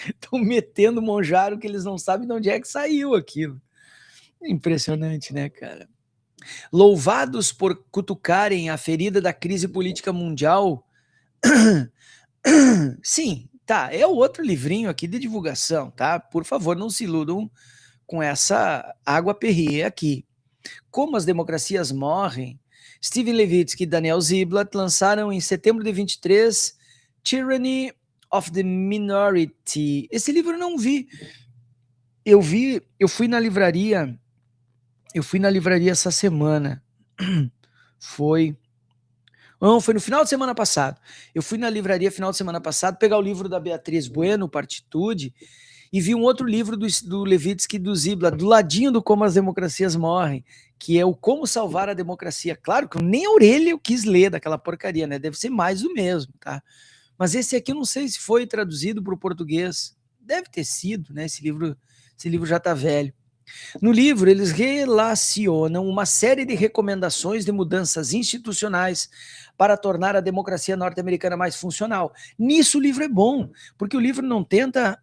Estão metendo monjaro que eles não sabem de onde é que saiu aquilo. Impressionante, né, cara? Louvados por cutucarem a ferida da crise política mundial. Sim, tá, é o outro livrinho aqui de divulgação, tá? Por favor, não se iludam com essa água Perrier aqui. Como as democracias morrem, Steven Levitsky e Daniel Ziblatt lançaram em setembro de 23 Tyranny of the Minority. Esse livro eu não vi. Eu fui na livraria essa semana. Não, foi no final de semana passado. Eu fui na livraria final de semana passado pegar o livro da Beatriz Bueno, Partitude, e vi um outro livro do Levitsky e do Ziblatt, do ladinho do Como as Democracias Morrem, que é o Como Salvar a Democracia. Claro que nem a orelha eu quis ler daquela porcaria, né? Deve ser mais do mesmo, tá? Mas esse aqui eu não sei se foi traduzido para o português. Deve ter sido, né? Esse livro já está velho. No livro, eles relacionam uma série de recomendações de mudanças institucionais para tornar a democracia norte-americana mais funcional. Nisso o livro é bom, porque o livro não tenta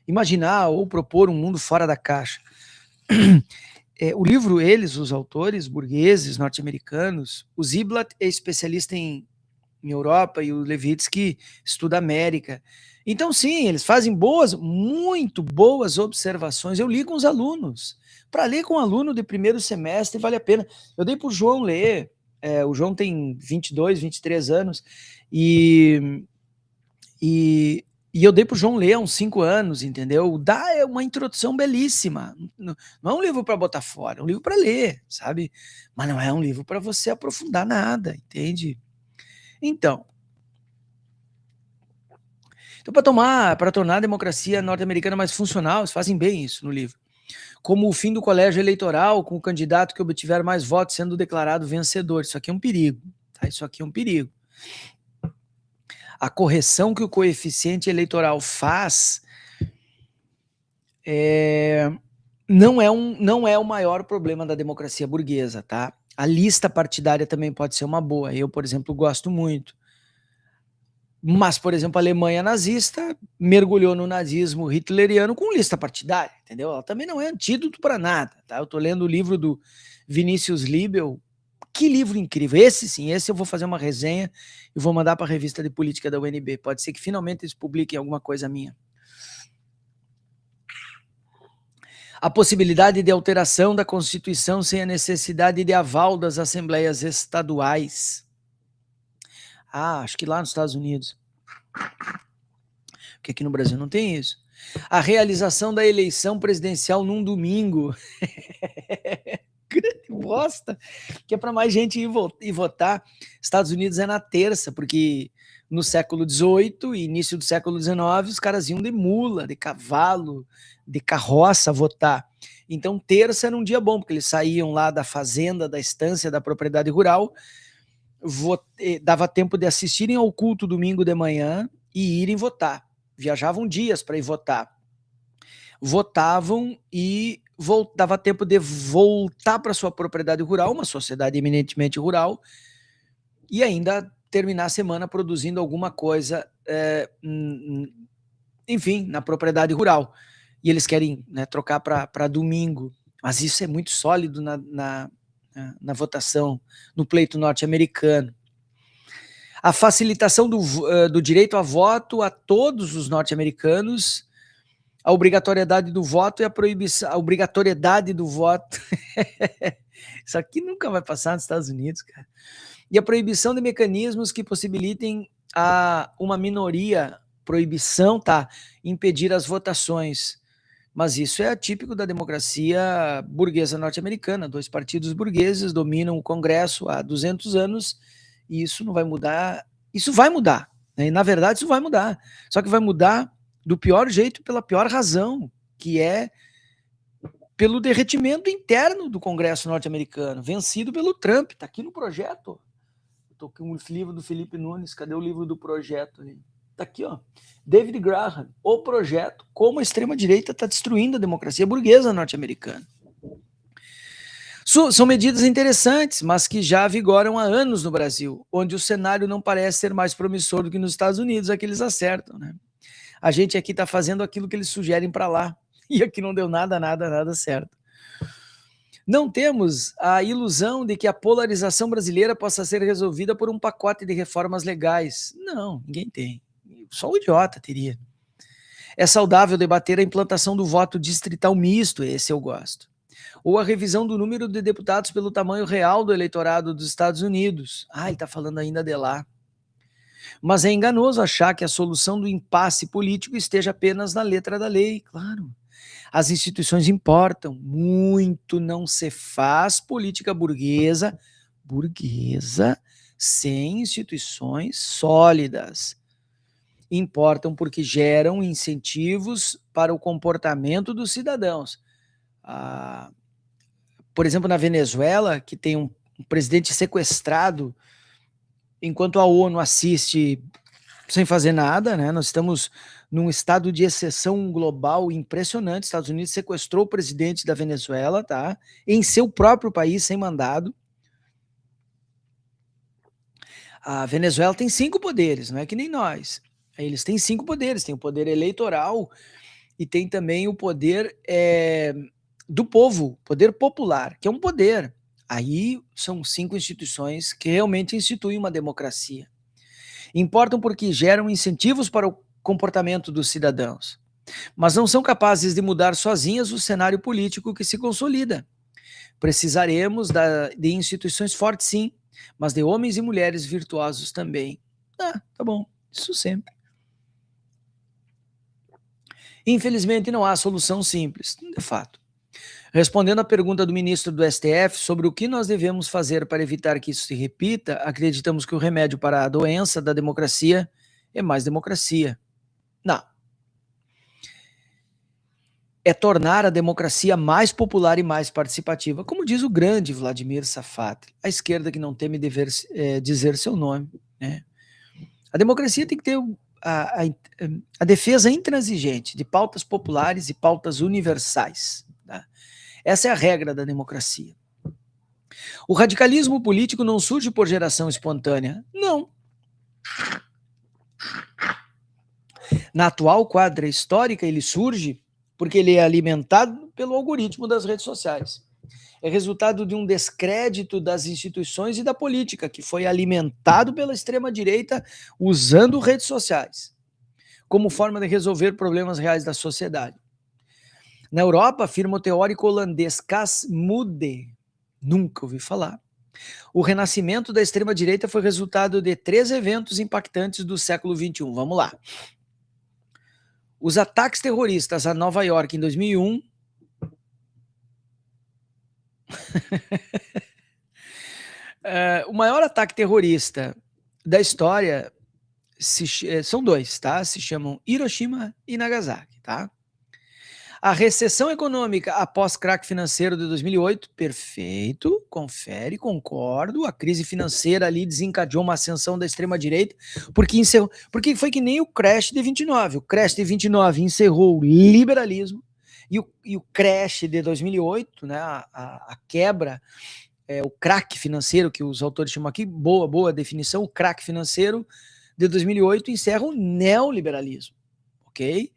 imaginar ou propor um mundo fora da caixa. O livro, os autores burgueses norte-americanos, o Ziblatt é especialista em Europa e o Levitsky estuda América. Então, sim, eles fazem muito boas observações. Eu li com os alunos. Para ler com um aluno de primeiro semestre, vale a pena. Eu dei para o João ler. O João tem 22, 23 anos. E eu dei para o João ler há uns 5 anos, entendeu? É uma introdução belíssima. Não é um livro para botar fora, é um livro para ler, sabe? Mas não é um livro para você aprofundar nada, entende? Então, para tornar a democracia norte-americana mais funcional, eles fazem bem isso no livro. Como o fim do colégio eleitoral, com o candidato que obtiver mais votos sendo declarado vencedor. Isso aqui é um perigo. Tá? Isso aqui é um perigo. A correção que o coeficiente eleitoral faz não é o maior problema da democracia burguesa. Tá? A lista partidária também pode ser uma boa. Eu, por exemplo, gosto muito. Mas, por exemplo, a Alemanha nazista mergulhou no nazismo hitleriano com lista partidária, entendeu? Ela também não é antídoto para nada, tá? Eu estou lendo o livro do Vinícius Liebel. Que livro incrível! Esse eu vou fazer uma resenha e vou mandar para a revista de política da UNB. Pode ser que finalmente eles publiquem alguma coisa minha. A possibilidade de alteração da Constituição sem a necessidade de aval das assembleias estaduais. Acho que lá nos Estados Unidos. Porque aqui no Brasil não tem isso. A realização da eleição presidencial num domingo. Grande bosta. Que é para mais gente ir votar. Estados Unidos é na terça, porque no século XVIII e início do século XIX, os caras iam de mula, de cavalo, de carroça votar. Então, terça era um dia bom, porque eles saíam lá da fazenda, da estância, da propriedade rural, dava tempo de assistirem ao culto domingo de manhã e irem votar. Viajavam dias para ir votar. Votavam e dava tempo de voltar para sua propriedade rural, uma sociedade eminentemente rural, e ainda terminar a semana produzindo alguma coisa, enfim, na propriedade rural. E eles querem, né, trocar para domingo. Mas isso é muito sólido na votação, no pleito norte-americano. A facilitação do direito a voto a todos os norte-americanos, a obrigatoriedade do voto e a obrigatoriedade do voto. Isso aqui nunca vai passar nos Estados Unidos, cara. E a proibição de mecanismos que possibilitem uma minoria, impedir as votações. Mas isso é típico da democracia burguesa norte-americana. 2 partidos burgueses dominam o Congresso há 200 anos e isso não vai mudar. Isso vai mudar, né? E, na verdade, isso vai mudar. Só que vai mudar do pior jeito e pela pior razão, que é pelo derretimento interno do Congresso norte-americano, vencido pelo Trump. Está aqui no projeto. Estou com o livro do Felipe Nunes. Cadê o livro do projeto ali? Está aqui, ó. David Graham, o projeto, como a extrema-direita está destruindo a democracia burguesa norte-americana. São medidas interessantes, mas que já vigoram há anos no Brasil, onde o cenário não parece ser mais promissor do que nos Estados Unidos, é que eles acertam, né? A gente aqui está fazendo aquilo que eles sugerem para lá, e aqui não deu nada certo. Não temos a ilusão de que a polarização brasileira possa ser resolvida por um pacote de reformas legais. Não, ninguém tem. Só o idiota teria. É saudável debater a implantação do voto distrital misto, esse eu gosto. Ou a revisão do número de deputados pelo tamanho real do eleitorado dos Estados Unidos. Ele está falando ainda de lá. Mas é enganoso achar que a solução do impasse político esteja apenas na letra da lei, claro. As instituições importam muito, não se faz política burguesa sem instituições sólidas. Importam porque geram incentivos para o comportamento dos cidadãos. Por exemplo, na Venezuela, que tem um presidente sequestrado, enquanto a ONU assiste sem fazer nada, né? Nós estamos num estado de exceção global impressionante. Estados Unidos sequestrou o presidente da Venezuela, tá? Em seu próprio país, sem mandado. A Venezuela tem 5 poderes, não é que nem nós. Eles têm 5 poderes, tem o poder eleitoral e tem também o poder do povo, poder popular, que é um poder. Aí são 5 instituições que realmente instituem uma democracia. Importam porque geram incentivos para o comportamento dos cidadãos, mas não são capazes de mudar sozinhas o cenário político que se consolida. Precisaremos de instituições fortes, sim, mas de homens e mulheres virtuosos também. Tá bom, isso sempre. Infelizmente, não há solução simples, de fato. Respondendo à pergunta do ministro do STF sobre o que nós devemos fazer para evitar que isso se repita, acreditamos que o remédio para a doença da democracia é mais democracia. Não. É tornar a democracia mais popular e mais participativa, como diz o grande Vladimir Safatli, a esquerda que não teme dizer seu nome. Né? A democracia tem que ter a defesa intransigente de pautas populares e pautas universais. Tá? Essa é a regra da democracia. O radicalismo político não surge por geração espontânea. Não. Na atual quadra histórica, ele surge porque ele é alimentado pelo algoritmo das redes sociais. É resultado de um descrédito das instituições e da política, que foi alimentado pela extrema-direita usando redes sociais como forma de resolver problemas reais da sociedade. Na Europa, afirma o teórico holandês Cas Mudde, nunca ouvi falar, o renascimento da extrema-direita foi resultado de 3 eventos impactantes do século XXI. Vamos lá. Os ataques terroristas a Nova York em 2001. O maior ataque terrorista da história são 2, tá? Se chamam Hiroshima e Nagasaki, tá? A recessão econômica após craque financeiro de 2008, perfeito, confere, concordo. A crise financeira ali desencadeou uma ascensão da extrema-direita, porque foi que nem o crash de 29. O crash de 29 encerrou o liberalismo e o crash de 2008, né, a quebra, o craque financeiro, que os autores chamam aqui, boa definição, o craque financeiro de 2008 encerra o neoliberalismo, ok?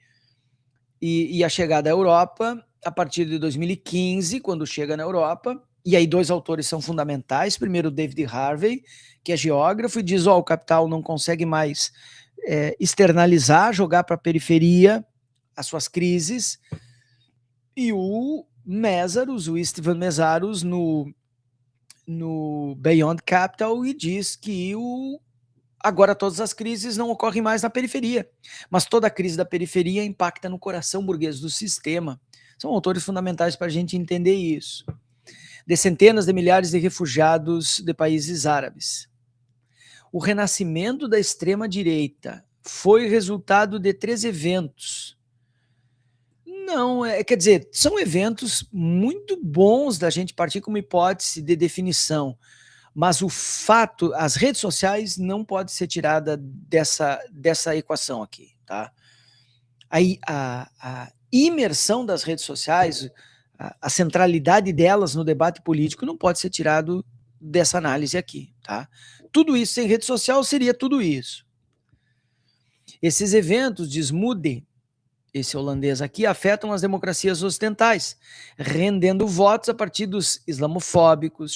E a chegada à Europa, a partir de 2015, quando chega na Europa, e aí 2 autores são fundamentais. Primeiro, David Harvey, que é geógrafo, e diz: o capital não consegue mais externalizar, jogar para a periferia as suas crises. E o Stephen Meszaros, no Beyond Capital, e diz que agora todas as crises não ocorrem mais na periferia, mas toda a crise da periferia impacta no coração burguês do sistema. São autores fundamentais para a gente entender isso. De centenas de milhares de refugiados de países árabes. O renascimento da extrema-direita foi resultado de 3 eventos. Não, quer dizer, são eventos muito bons da gente partir como hipótese de definição, mas o fato, as redes sociais não pode ser tirada dessa equação aqui, tá? Aí a imersão das redes sociais, a centralidade delas no debate político não pode ser tirado dessa análise aqui, tá? Tudo isso sem rede social seria tudo isso. Esses eventos, diz Mudde, esse holandês aqui, afetam as democracias ocidentais, rendendo votos a partir dos islamofóbicos,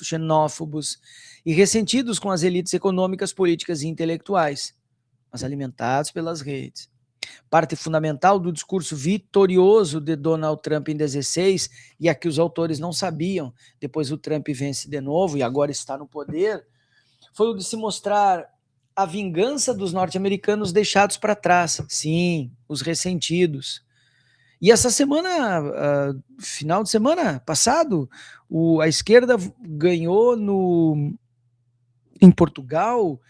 xenófobos e ressentidos com as elites econômicas, políticas e intelectuais, mas alimentados pelas redes. Parte fundamental do discurso vitorioso de Donald Trump em 2016, e aqui os autores não sabiam, depois o Trump vence de novo e agora está no poder, foi o de se mostrar a vingança dos norte-americanos deixados para trás. Sim, os ressentidos. E essa semana, final de semana passado, a esquerda ganhou em Portugal,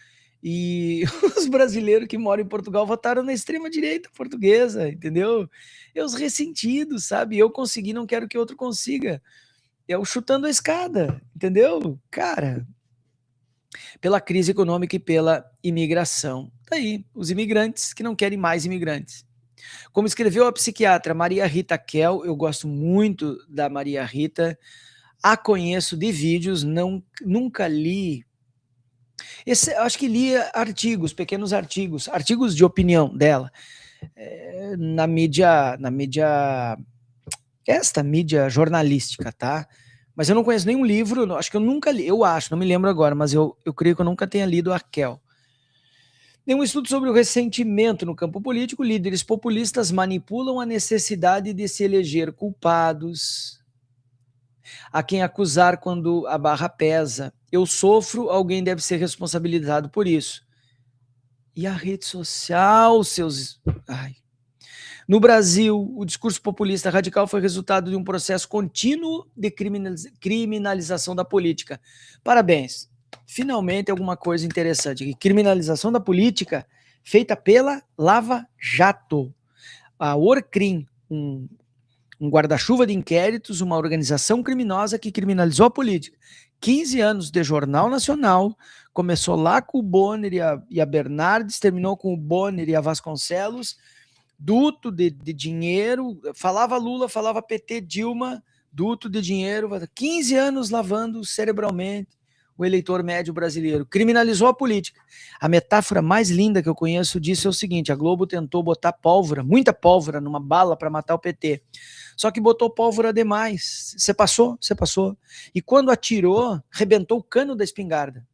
e os brasileiros que moram em Portugal votaram na extrema-direita portuguesa, entendeu? É os ressentidos, sabe? Eu consegui, não quero que outro consiga. É o chutando a escada, entendeu? Cara, pela crise econômica e pela imigração. Tá aí, os imigrantes que não querem mais imigrantes. Como escreveu a psiquiatra Maria Rita Kell, eu gosto muito da Maria Rita, a conheço de vídeos, nunca li. Acho que li artigos, pequenos artigos de opinião dela, na mídia, esta mídia jornalística, tá? Mas eu não conheço nenhum livro, acho que eu nunca li, eu acho, não me lembro agora, mas eu creio que eu nunca tenha lido a Kell. Nenhum estudo sobre o ressentimento no campo político, líderes populistas manipulam a necessidade de se eleger culpados, a quem acusar quando a barra pesa. Eu sofro, alguém deve ser responsabilizado por isso. E a rede social, seus... Ai. No Brasil, o discurso populista radical foi resultado de um processo contínuo de criminalização da política. Parabéns. Finalmente, alguma coisa interessante. Criminalização da política feita pela Lava Jato. A Orcrim, um guarda-chuva de inquéritos, uma organização criminosa que criminalizou a política. 15 anos de Jornal Nacional, começou lá com o Bonner e a Bernardes, terminou com o Bonner e a Vasconcelos, duto de dinheiro, falava Lula, falava PT, Dilma, duto de dinheiro, 15 anos lavando cerebralmente o eleitor médio brasileiro, criminalizou a política. A metáfora mais linda que eu conheço disso é o seguinte: a Globo tentou botar pólvora, muita pólvora, numa bala para matar o PT, só que botou pólvora demais. Você passou? Você passou. E quando atirou, rebentou o cano da espingarda.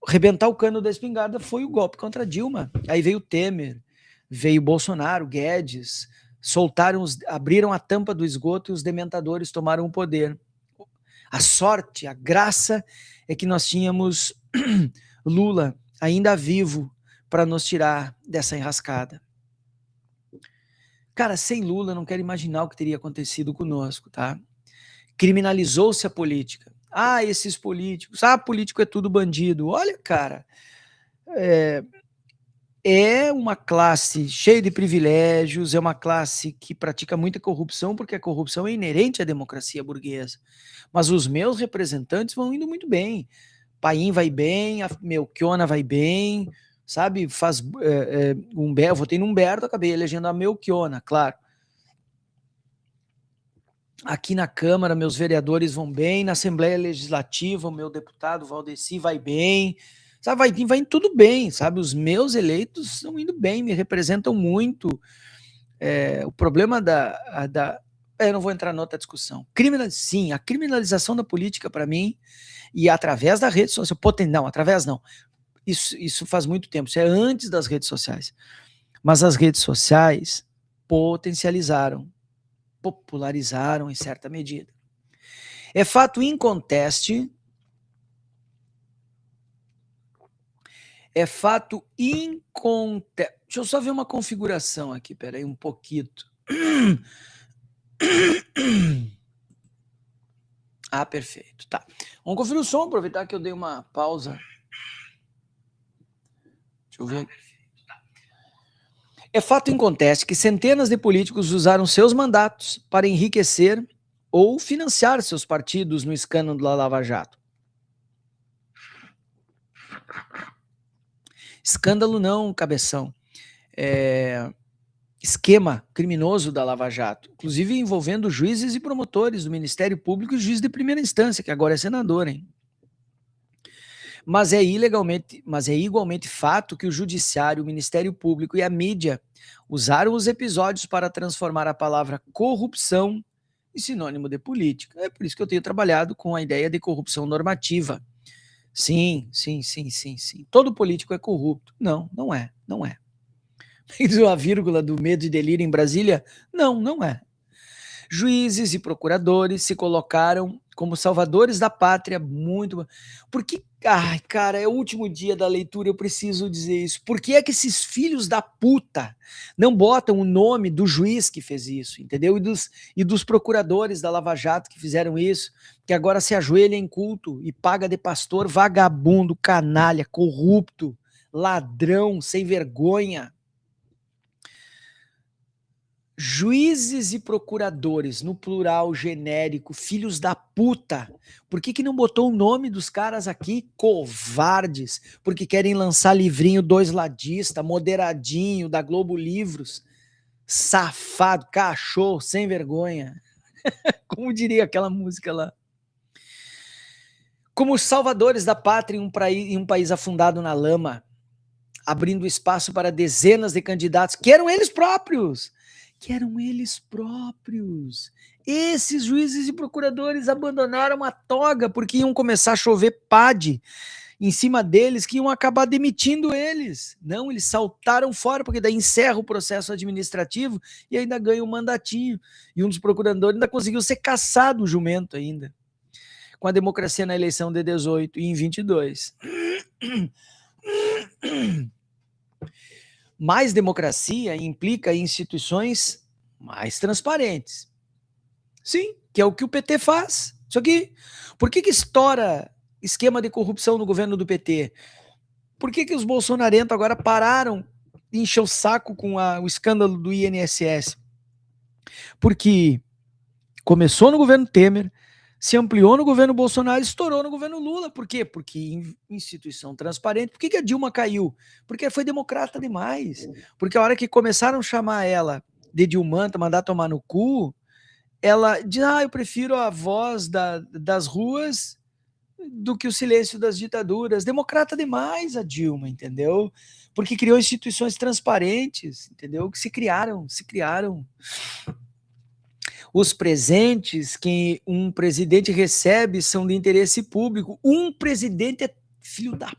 Rebentar o cano da espingarda foi o golpe contra Dilma. Aí veio Temer, veio Bolsonaro, Guedes, abriram a tampa do esgoto e os dementadores tomaram o poder. A sorte, a graça é que nós tínhamos Lula ainda vivo para nos tirar dessa enrascada. Cara, sem Lula, eu não quero imaginar o que teria acontecido conosco, tá? Criminalizou-se a política. Ah, esses políticos. Ah, político é tudo bandido. Olha, cara, é uma classe cheia de privilégios, é uma classe que pratica muita corrupção, porque a corrupção é inerente à democracia burguesa. Mas os meus representantes vão indo muito bem. Paim vai bem, a Melchiona vai bem, sabe? Eu votei no Humberto, acabei elegendo a Melchiona, claro. Aqui na Câmara, meus vereadores vão bem, na Assembleia Legislativa, o meu deputado Valdeci vai bem, sabe? Vai indo tudo bem, sabe? Os meus eleitos estão indo bem, me representam muito. O problema eu não vou entrar em outra discussão. Sim, a criminalização da política, para mim, e através da rede social, não, através não, isso faz muito tempo, isso é antes das redes sociais, mas as redes sociais popularizaram em certa medida. É fato inconteste, deixa eu só ver uma configuração aqui, peraí, um pouquinho. Ah, perfeito, tá. Vamos conferir o som, aproveitar que eu dei uma pausa. Deixa eu ver. É fato inconteste que centenas de políticos usaram seus mandatos para enriquecer ou financiar seus partidos no escândalo da Lava Jato. Escândalo não, cabeção. Esquema criminoso da Lava Jato, inclusive envolvendo juízes e promotores do Ministério Público e juiz de primeira instância, que agora é senador, hein? Mas é igualmente fato que o Judiciário, o Ministério Público e a mídia usaram os episódios para transformar a palavra corrupção em sinônimo de política. É por isso que eu tenho trabalhado com a ideia de corrupção normativa. Sim. Todo político é corrupto. Não é. A vírgula do medo e delírio em Brasília? Não é. Juízes e procuradores se colocaram como salvadores da pátria, muito. Porque, ai, cara, é o último dia da leitura, eu preciso dizer isso. Por que é que esses filhos da puta não botam o nome do juiz que fez isso, entendeu? E dos procuradores da Lava Jato que fizeram isso, que agora se ajoelha em culto e paga de pastor vagabundo, canalha, corrupto, ladrão, sem vergonha. Juízes e procuradores, no plural genérico, filhos da puta. Por que não botou o nome dos caras aqui? Covardes. Porque querem lançar livrinho dois ladista, moderadinho, da Globo Livros. Safado, cachorro, sem vergonha. Como diria aquela música lá. Como os salvadores da pátria em um país afundado na lama, abrindo espaço para dezenas de candidatos que eram eles próprios. Esses juízes e procuradores abandonaram a toga porque iam começar a chover PAD em cima deles, que iam acabar demitindo eles. Não, eles saltaram fora, porque daí encerra o processo administrativo e ainda ganha um mandatinho. E um dos procuradores ainda conseguiu ser caçado, o jumento ainda, com a democracia na eleição de 18 e em 22. Mais democracia implica instituições mais transparentes. Sim, que é o que o PT faz. Isso aqui. Por que estoura esquema de corrupção no governo do PT? Por que os bolsonarentos agora pararam de encher o saco com o escândalo do INSS? Porque começou no governo Temer, se ampliou no governo Bolsonaro e estourou no governo Lula. Por quê? Porque instituição transparente. Por que a Dilma caiu? Porque foi democrata demais. Porque a hora que começaram a chamar ela de Dilmanta, mandar tomar no cu, ela diz, eu prefiro a voz das ruas do que o silêncio das ditaduras. Democrata demais a Dilma, entendeu? Porque criou instituições transparentes, entendeu? Que se criaram. Os presentes que um presidente recebe são de interesse público. Um presidente é filho da...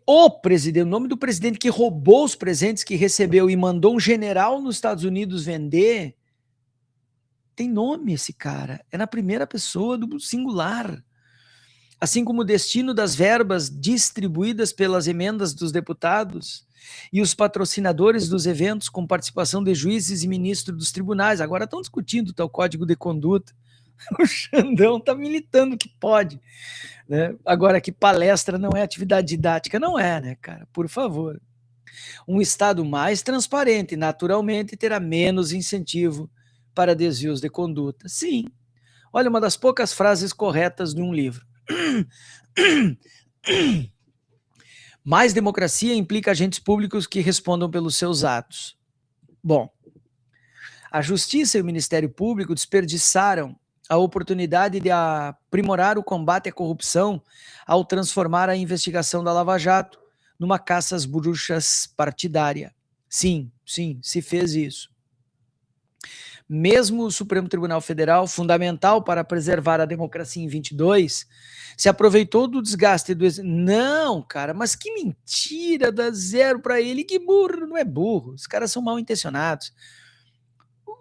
o presidente, o nome do presidente que roubou os presentes que recebeu e mandou um general nos Estados Unidos vender, tem nome esse cara. É na primeira pessoa do singular. Assim como o destino das verbas distribuídas pelas emendas dos deputados e os patrocinadores dos eventos com participação de juízes e ministros dos tribunais. Agora estão discutindo o tal código de conduta. O Xandão está militando que pode. Né? Agora, que palestra não é atividade didática, não é, né, cara? Por favor. Um Estado mais transparente, naturalmente, terá menos incentivo para desvios de conduta. Sim. Olha, uma das poucas frases corretas de um livro. Mais democracia implica agentes públicos que respondam pelos seus atos. Bom, a Justiça e o Ministério Público desperdiçaram a oportunidade de aprimorar o combate à corrupção ao transformar a investigação da Lava Jato numa caça às bruxas partidária. Sim, se fez isso. Mesmo o Supremo Tribunal Federal, fundamental para preservar a democracia em 22, se aproveitou do desgaste do... Não, cara, mas que mentira, dá zero para ele, que burro, não é burro, os caras são mal intencionados.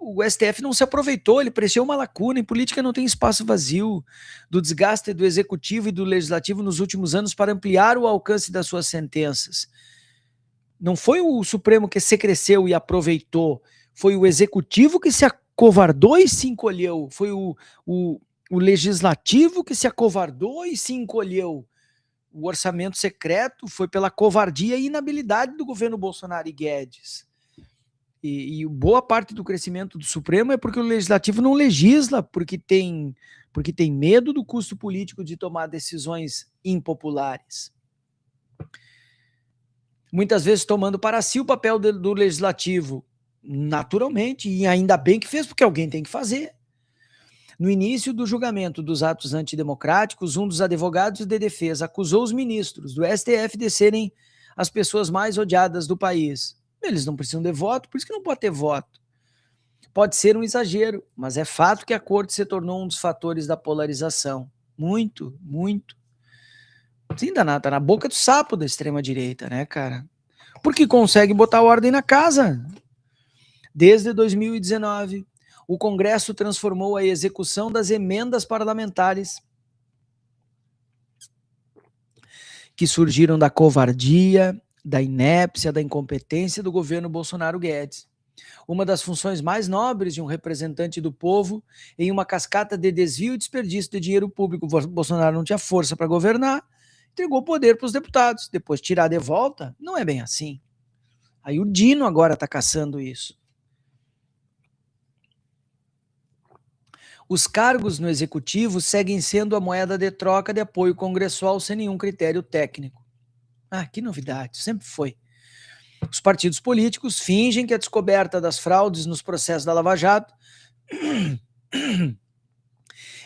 O STF não se aproveitou, ele preencheu uma lacuna, em política não tem espaço vazio, do desgaste do Executivo e do Legislativo nos últimos anos para ampliar o alcance das suas sentenças. Não foi o Supremo que se cresceu e aproveitou, foi o Executivo que se acovardou e se encolheu, foi o Legislativo que se acovardou e se encolheu. O orçamento secreto foi pela covardia e inabilidade do governo Bolsonaro e Guedes. E boa parte do crescimento do Supremo é porque o Legislativo não legisla, porque tem medo do custo político de tomar decisões impopulares. Muitas vezes tomando para si o papel do Legislativo, naturalmente, e ainda bem que fez, porque alguém tem que fazer. No início do julgamento dos atos antidemocráticos, um dos advogados de defesa acusou os ministros do STF de serem as pessoas mais odiadas do país. Eles não precisam de voto, por isso que não pode ter voto. Pode ser um exagero, mas é fato que a corte se tornou um dos fatores da polarização. Muito. Sim, tá na boca do sapo da extrema-direita, né, cara? Porque consegue botar ordem na casa. Desde 2019, o Congresso transformou a execução das emendas parlamentares que surgiram da covardia, da inépcia, da incompetência do governo Bolsonaro Guedes. Uma das funções mais nobres de um representante do povo em uma cascata de desvio e desperdício de dinheiro público. Bolsonaro não tinha força para governar, entregou o poder para os deputados. Depois tirar de volta, não é bem assim. Aí o Dino agora está caçando isso. Os cargos no executivo seguem sendo a moeda de troca de apoio congressual sem nenhum critério técnico. Ah, que novidade, sempre foi. Os partidos políticos fingem que a descoberta das fraudes nos processos da Lava Jato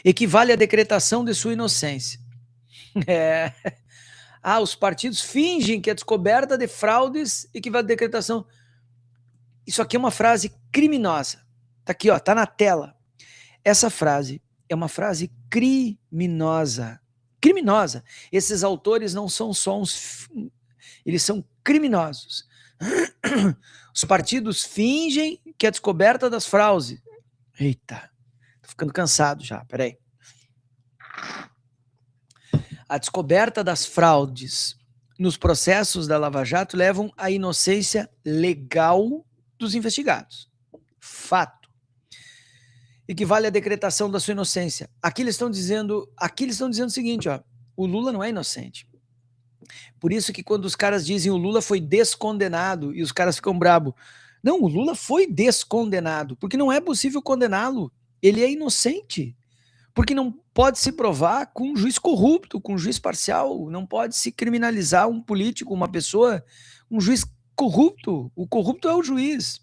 equivale à decretação de sua inocência. É. Os partidos fingem que a descoberta de fraudes equivale à decretação. Isso aqui é uma frase criminosa. Tá aqui, ó, tá na tela. Essa frase é uma frase criminosa. Criminosa. Esses autores não são só uns... Eles são criminosos. Os partidos fingem que a descoberta das fraudes... Eita, tô ficando cansado já, peraí. A descoberta das fraudes nos processos da Lava Jato levam à inocência legal dos investigados. Fato. Equivale à decretação da sua inocência. Aqui eles estão dizendo o seguinte, ó, o Lula não é inocente. Por isso que quando os caras dizem o Lula foi descondenado e os caras ficam bravos. Não, o Lula foi descondenado, porque não é possível condená-lo. Ele é inocente. Porque não pode se provar com um juiz corrupto, com um juiz parcial. Não pode se criminalizar um político, uma pessoa, um juiz corrupto. O corrupto é o juiz.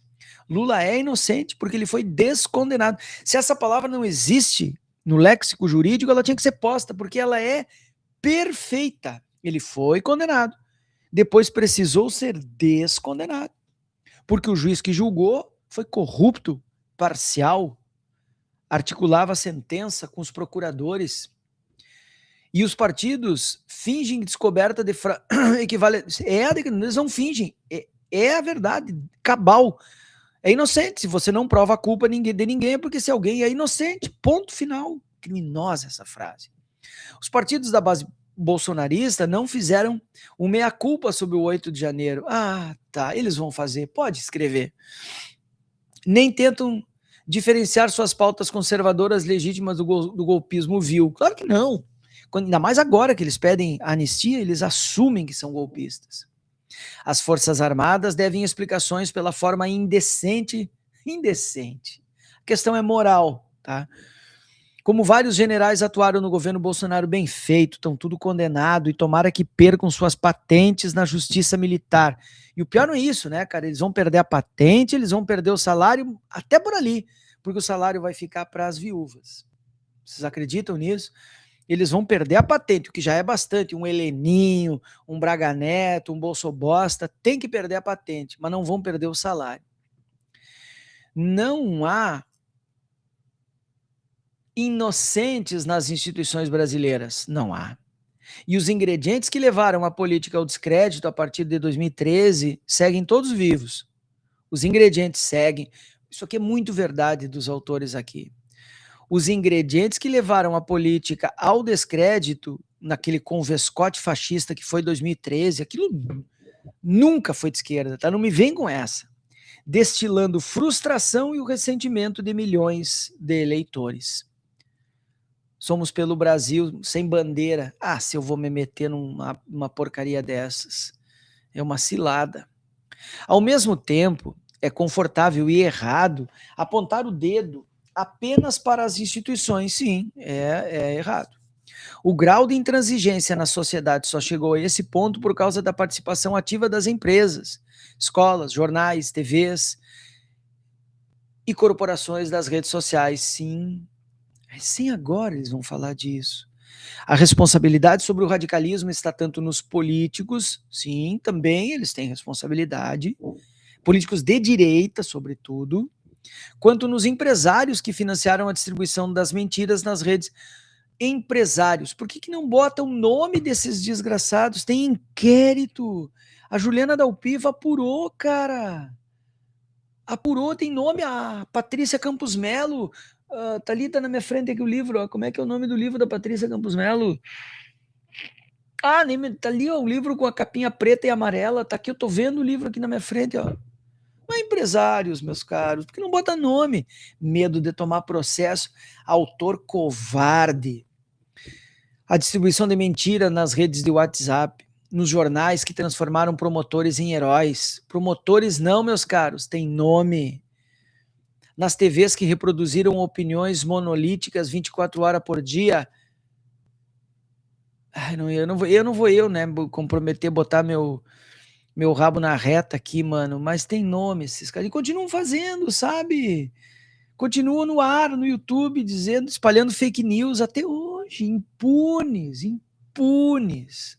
Lula é inocente porque ele foi descondenado. Se essa palavra não existe no léxico jurídico, ela tinha que ser posta, porque ela é perfeita. Ele foi condenado, depois precisou ser descondenado, porque o juiz que julgou foi corrupto, parcial, articulava a sentença com os procuradores. E os fingem descoberta de equivale. Eles não fingem, é a verdade, cabal. É inocente. Se você não prova a culpa de ninguém, é porque se alguém é inocente. Ponto final. Criminosa essa frase. Os partidos da base bolsonarista não fizeram um meia-culpa sobre o 8 de janeiro. Ah, tá, eles vão fazer, pode escrever. Nem tentam diferenciar suas pautas conservadoras legítimas do golpismo vil. Claro que não. Ainda mais agora que eles pedem anistia, eles assumem que são golpistas. As Forças Armadas devem explicações pela forma indecente. A questão é moral, tá? Como vários generais atuaram no governo Bolsonaro, bem feito, estão tudo condenado e tomara que percam suas patentes na justiça militar. E o pior não é isso, né, cara? Eles vão perder a patente, eles vão perder o salário até por ali, porque o salário vai ficar para as viúvas. Vocês acreditam nisso? Eles vão perder a patente, o que já é bastante. Um Heleninho, um Braga Neto, um Bolsobosta, tem que perder a patente, mas não vão perder o salário. Não há inocentes nas instituições brasileiras, não há. E os ingredientes que levaram a política ao descrédito a partir de 2013 seguem todos vivos. Os ingredientes seguem. Isso aqui é muito verdade dos autores aqui. Os ingredientes que levaram a política ao descrédito, naquele convescote fascista que foi 2013, aquilo nunca foi de esquerda, tá? Não me vem com essa. Destilando frustração e o ressentimento de milhões de eleitores. Somos pelo Brasil sem bandeira. Ah, se eu vou me meter numa porcaria dessas. É uma cilada. Ao mesmo tempo, é confortável e errado apontar o dedo apenas para as instituições. Sim, é errado. O grau de intransigência na sociedade só chegou a esse ponto por causa da participação ativa das empresas, escolas, jornais, TVs e corporações das redes sociais. Sim, agora eles vão falar disso. A responsabilidade sobre o radicalismo está tanto nos políticos, sim, também eles têm responsabilidade, políticos de direita, sobretudo, quanto nos empresários que financiaram a distribuição das mentiras nas redes. Empresários, por que não botam o nome desses desgraçados? Tem inquérito. A Juliana Dalpiva apurou, cara. Apurou, tem nome, a Patrícia Campos Melo. Tá ali, tá na minha frente aqui o livro, ó. Como é que é o nome do livro da Patrícia Campos Melo? Tá ali, ó, o livro com a capinha preta e amarela. Tá aqui, eu tô vendo o livro aqui na minha frente, ó. Mas empresários, meus caros, por que não bota nome? Medo de tomar processo. Autor covarde. A distribuição de mentira nas redes de WhatsApp, nos jornais que transformaram promotores em heróis. Promotores não, meus caros, tem nome. Nas TVs que reproduziram opiniões monolíticas 24 horas por dia. Ai, não, eu não vou, né, comprometer, botar meu rabo na reta aqui, mano, mas tem nome esses caras. E continuam fazendo, sabe? Continuam no ar, no YouTube, dizendo, espalhando fake news até hoje, impunes, impunes.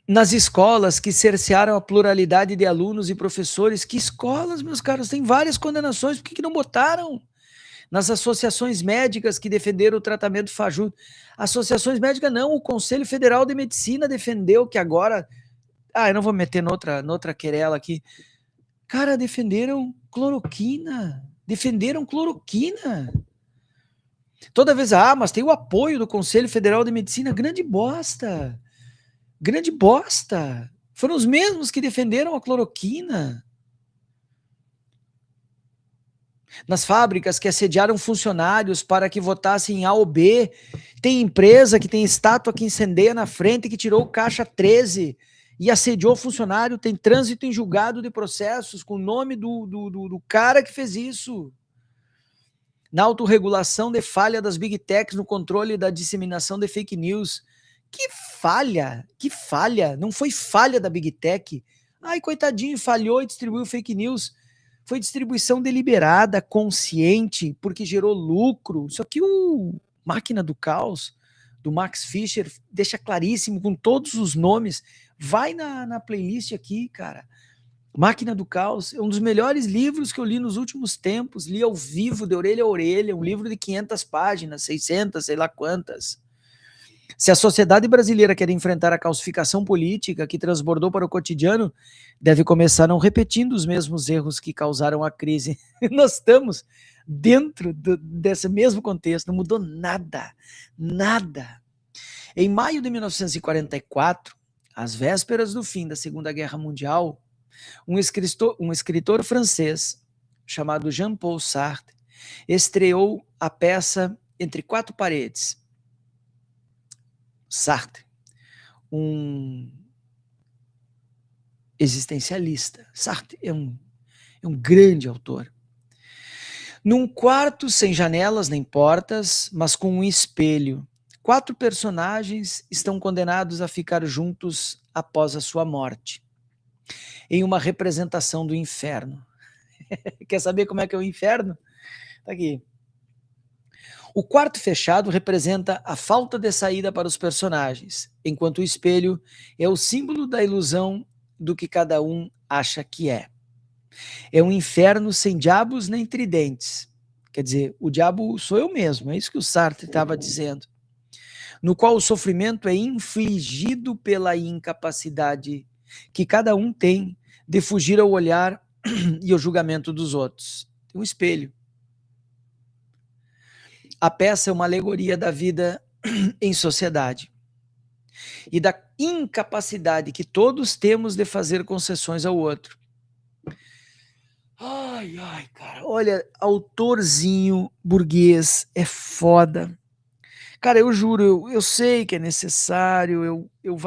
Nas escolas que cercearam a pluralidade de alunos e professores, que escolas, meus caros, tem várias condenações, por que não botaram? Nas associações médicas que defenderam o tratamento fajuto. Associações médicas não, o Conselho Federal de Medicina defendeu que agora... eu não vou meter noutra querela aqui. Cara, defenderam cloroquina. Toda vez, mas tem o apoio do Conselho Federal de Medicina. Grande bosta. Grande bosta. Foram os mesmos que defenderam a cloroquina. Nas fábricas que assediaram funcionários para que votassem em A ou B. Tem empresa que tem estátua que incendeia na frente, que tirou caixa 13 e assediou funcionário. Tem trânsito em julgado de processos com o nome do cara que fez isso. Na autorregulação de falha das Big Techs no controle da disseminação de fake news. Que falha? Que falha? Não foi falha da Big Tech. Ai, coitadinho, falhou e distribuiu fake news. Foi distribuição deliberada, consciente, porque gerou lucro. Isso aqui o Máquina do Caos, do Max Fischer, deixa claríssimo, com todos os nomes. Vai na playlist aqui, cara. Máquina do Caos é um dos melhores livros que eu li nos últimos tempos. Li ao vivo, de orelha a orelha, um livro de 500 páginas, 600, sei lá quantas. Se a sociedade brasileira quer enfrentar a calcificação política que transbordou para o cotidiano, deve começar não repetindo os mesmos erros que causaram a crise. Nós estamos dentro desse mesmo contexto, não mudou nada, nada. Em maio de 1944, às vésperas do fim da Segunda Guerra Mundial, um escritor francês chamado Jean-Paul Sartre estreou a peça Entre Quatro Paredes. Sartre, um existencialista. Sartre é um grande autor. Num quarto sem janelas nem portas, mas com um espelho, 4 personagens estão condenados a ficar juntos após a sua morte, em uma representação do inferno. Quer saber como é que é o inferno? Tá aqui. O quarto fechado representa a falta de saída para os personagens, enquanto o espelho é o símbolo da ilusão do que cada um acha que é. É um inferno sem diabos nem tridentes. Quer dizer, o diabo sou eu mesmo, é isso que o Sartre estava dizendo. No qual o sofrimento é infligido pela incapacidade que cada um tem de fugir ao olhar e ao julgamento dos outros. Tem um espelho. A peça é uma alegoria da vida em sociedade e da incapacidade que todos temos de fazer concessões ao outro. Ai, cara, olha, autorzinho burguês é foda. Cara, eu juro, eu sei que é necessário, eu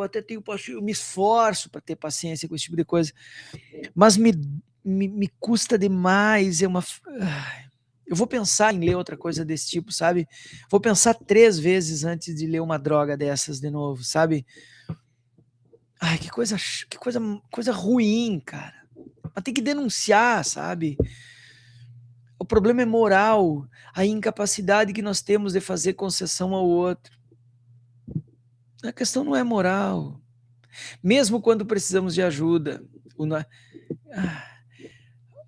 até tenho, eu me esforço para ter paciência com esse tipo de coisa, mas me custa demais, eu vou pensar em ler outra coisa desse tipo, sabe? Vou pensar 3 vezes antes de ler uma droga dessas de novo, sabe? Ai, que coisa ruim, cara. Mas tem que denunciar, sabe? O problema é moral, a incapacidade que nós temos de fazer concessão ao outro. A questão não é moral. Mesmo quando precisamos de ajuda,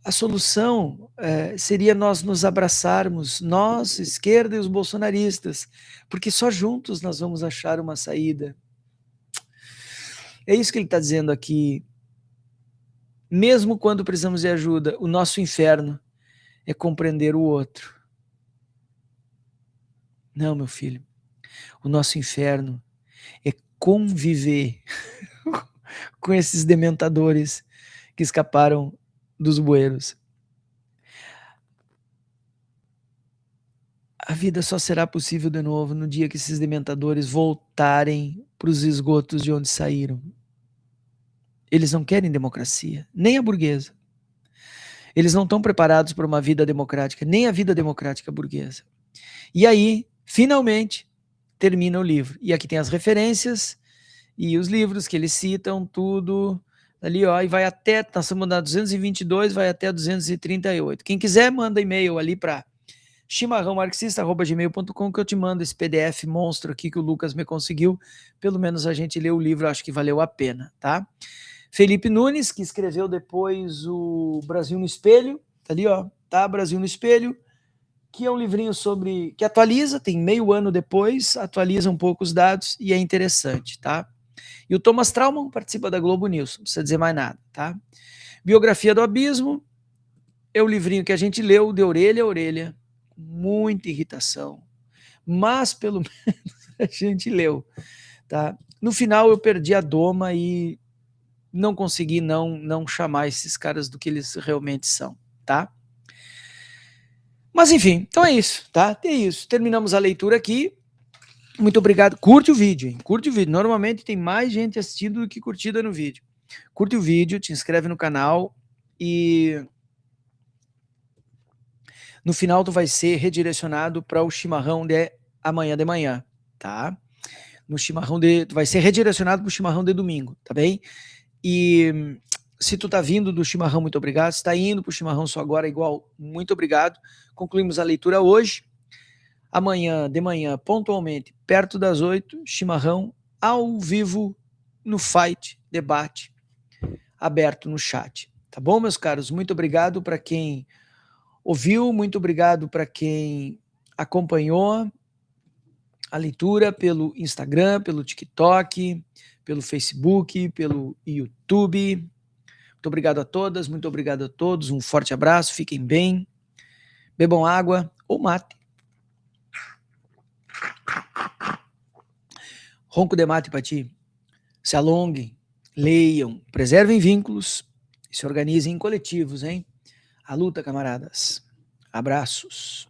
a solução seria nós nos abraçarmos, nós, esquerda e os bolsonaristas, porque só juntos nós vamos achar uma saída. É isso que ele está dizendo aqui. Mesmo quando precisamos de ajuda, o nosso inferno é compreender o outro. Não, meu filho. O nosso inferno é conviver com esses dementadores que escaparam dos bueiros. A vida só será possível de novo no dia que esses dementadores voltarem para os esgotos de onde saíram. Eles não querem democracia, nem a burguesa. Eles não estão preparados para uma vida democrática, nem a vida democrática burguesa. E aí, finalmente, termina o livro. E aqui tem as referências e os livros que eles citam, tudo ali, ó, e vai até, nós estamos na 222, vai até 238. Quem quiser, manda e-mail ali para chimarrãomarxista@gmail.com que eu te mando esse PDF monstro aqui que o Lucas me conseguiu. Pelo menos a gente leu o livro, acho que valeu a pena, tá? Felipe Nunes, que escreveu depois o Brasil no Espelho, tá ali, ó, tá? Brasil no Espelho, que é um livrinho sobre, que atualiza, tem meio ano depois, atualiza um pouco os dados e é interessante, tá? E o Thomas Trauman participa da Globo News, não precisa dizer mais nada, tá? Biografia do Abismo, é o livrinho que a gente leu de orelha a orelha, muita irritação, mas pelo menos a gente leu, tá? No final eu perdi a doma e não consegui não chamar esses caras do que eles realmente são, tá? Mas enfim, então é isso, tá? É isso. Terminamos a leitura aqui. Muito obrigado. Curte o vídeo, hein? Curte o vídeo. Normalmente tem mais gente assistindo do que curtida no vídeo. Curte o vídeo, te inscreve no canal e no final tu vai ser redirecionado para o chimarrão de amanhã de manhã, tá? No chimarrão tu vai ser redirecionado para o chimarrão de domingo, tá bem? E se tu tá vindo do chimarrão, muito obrigado. Se tá indo pro chimarrão só agora, igual, muito obrigado. Concluímos a leitura hoje. Amanhã, de manhã, pontualmente, perto das 8, chimarrão ao vivo no Fight Debate, aberto no chat. Tá bom, meus caros? Muito obrigado para quem ouviu, muito obrigado para quem acompanhou a leitura pelo Instagram, pelo TikTok, pelo Facebook, pelo YouTube. Muito obrigado a todas, muito obrigado a todos. Um forte abraço, fiquem bem, bebam água ou mate. Ronco de mate para ti. Se alonguem, leiam, preservem vínculos e se organizem em coletivos, hein? A luta, camaradas. Abraços.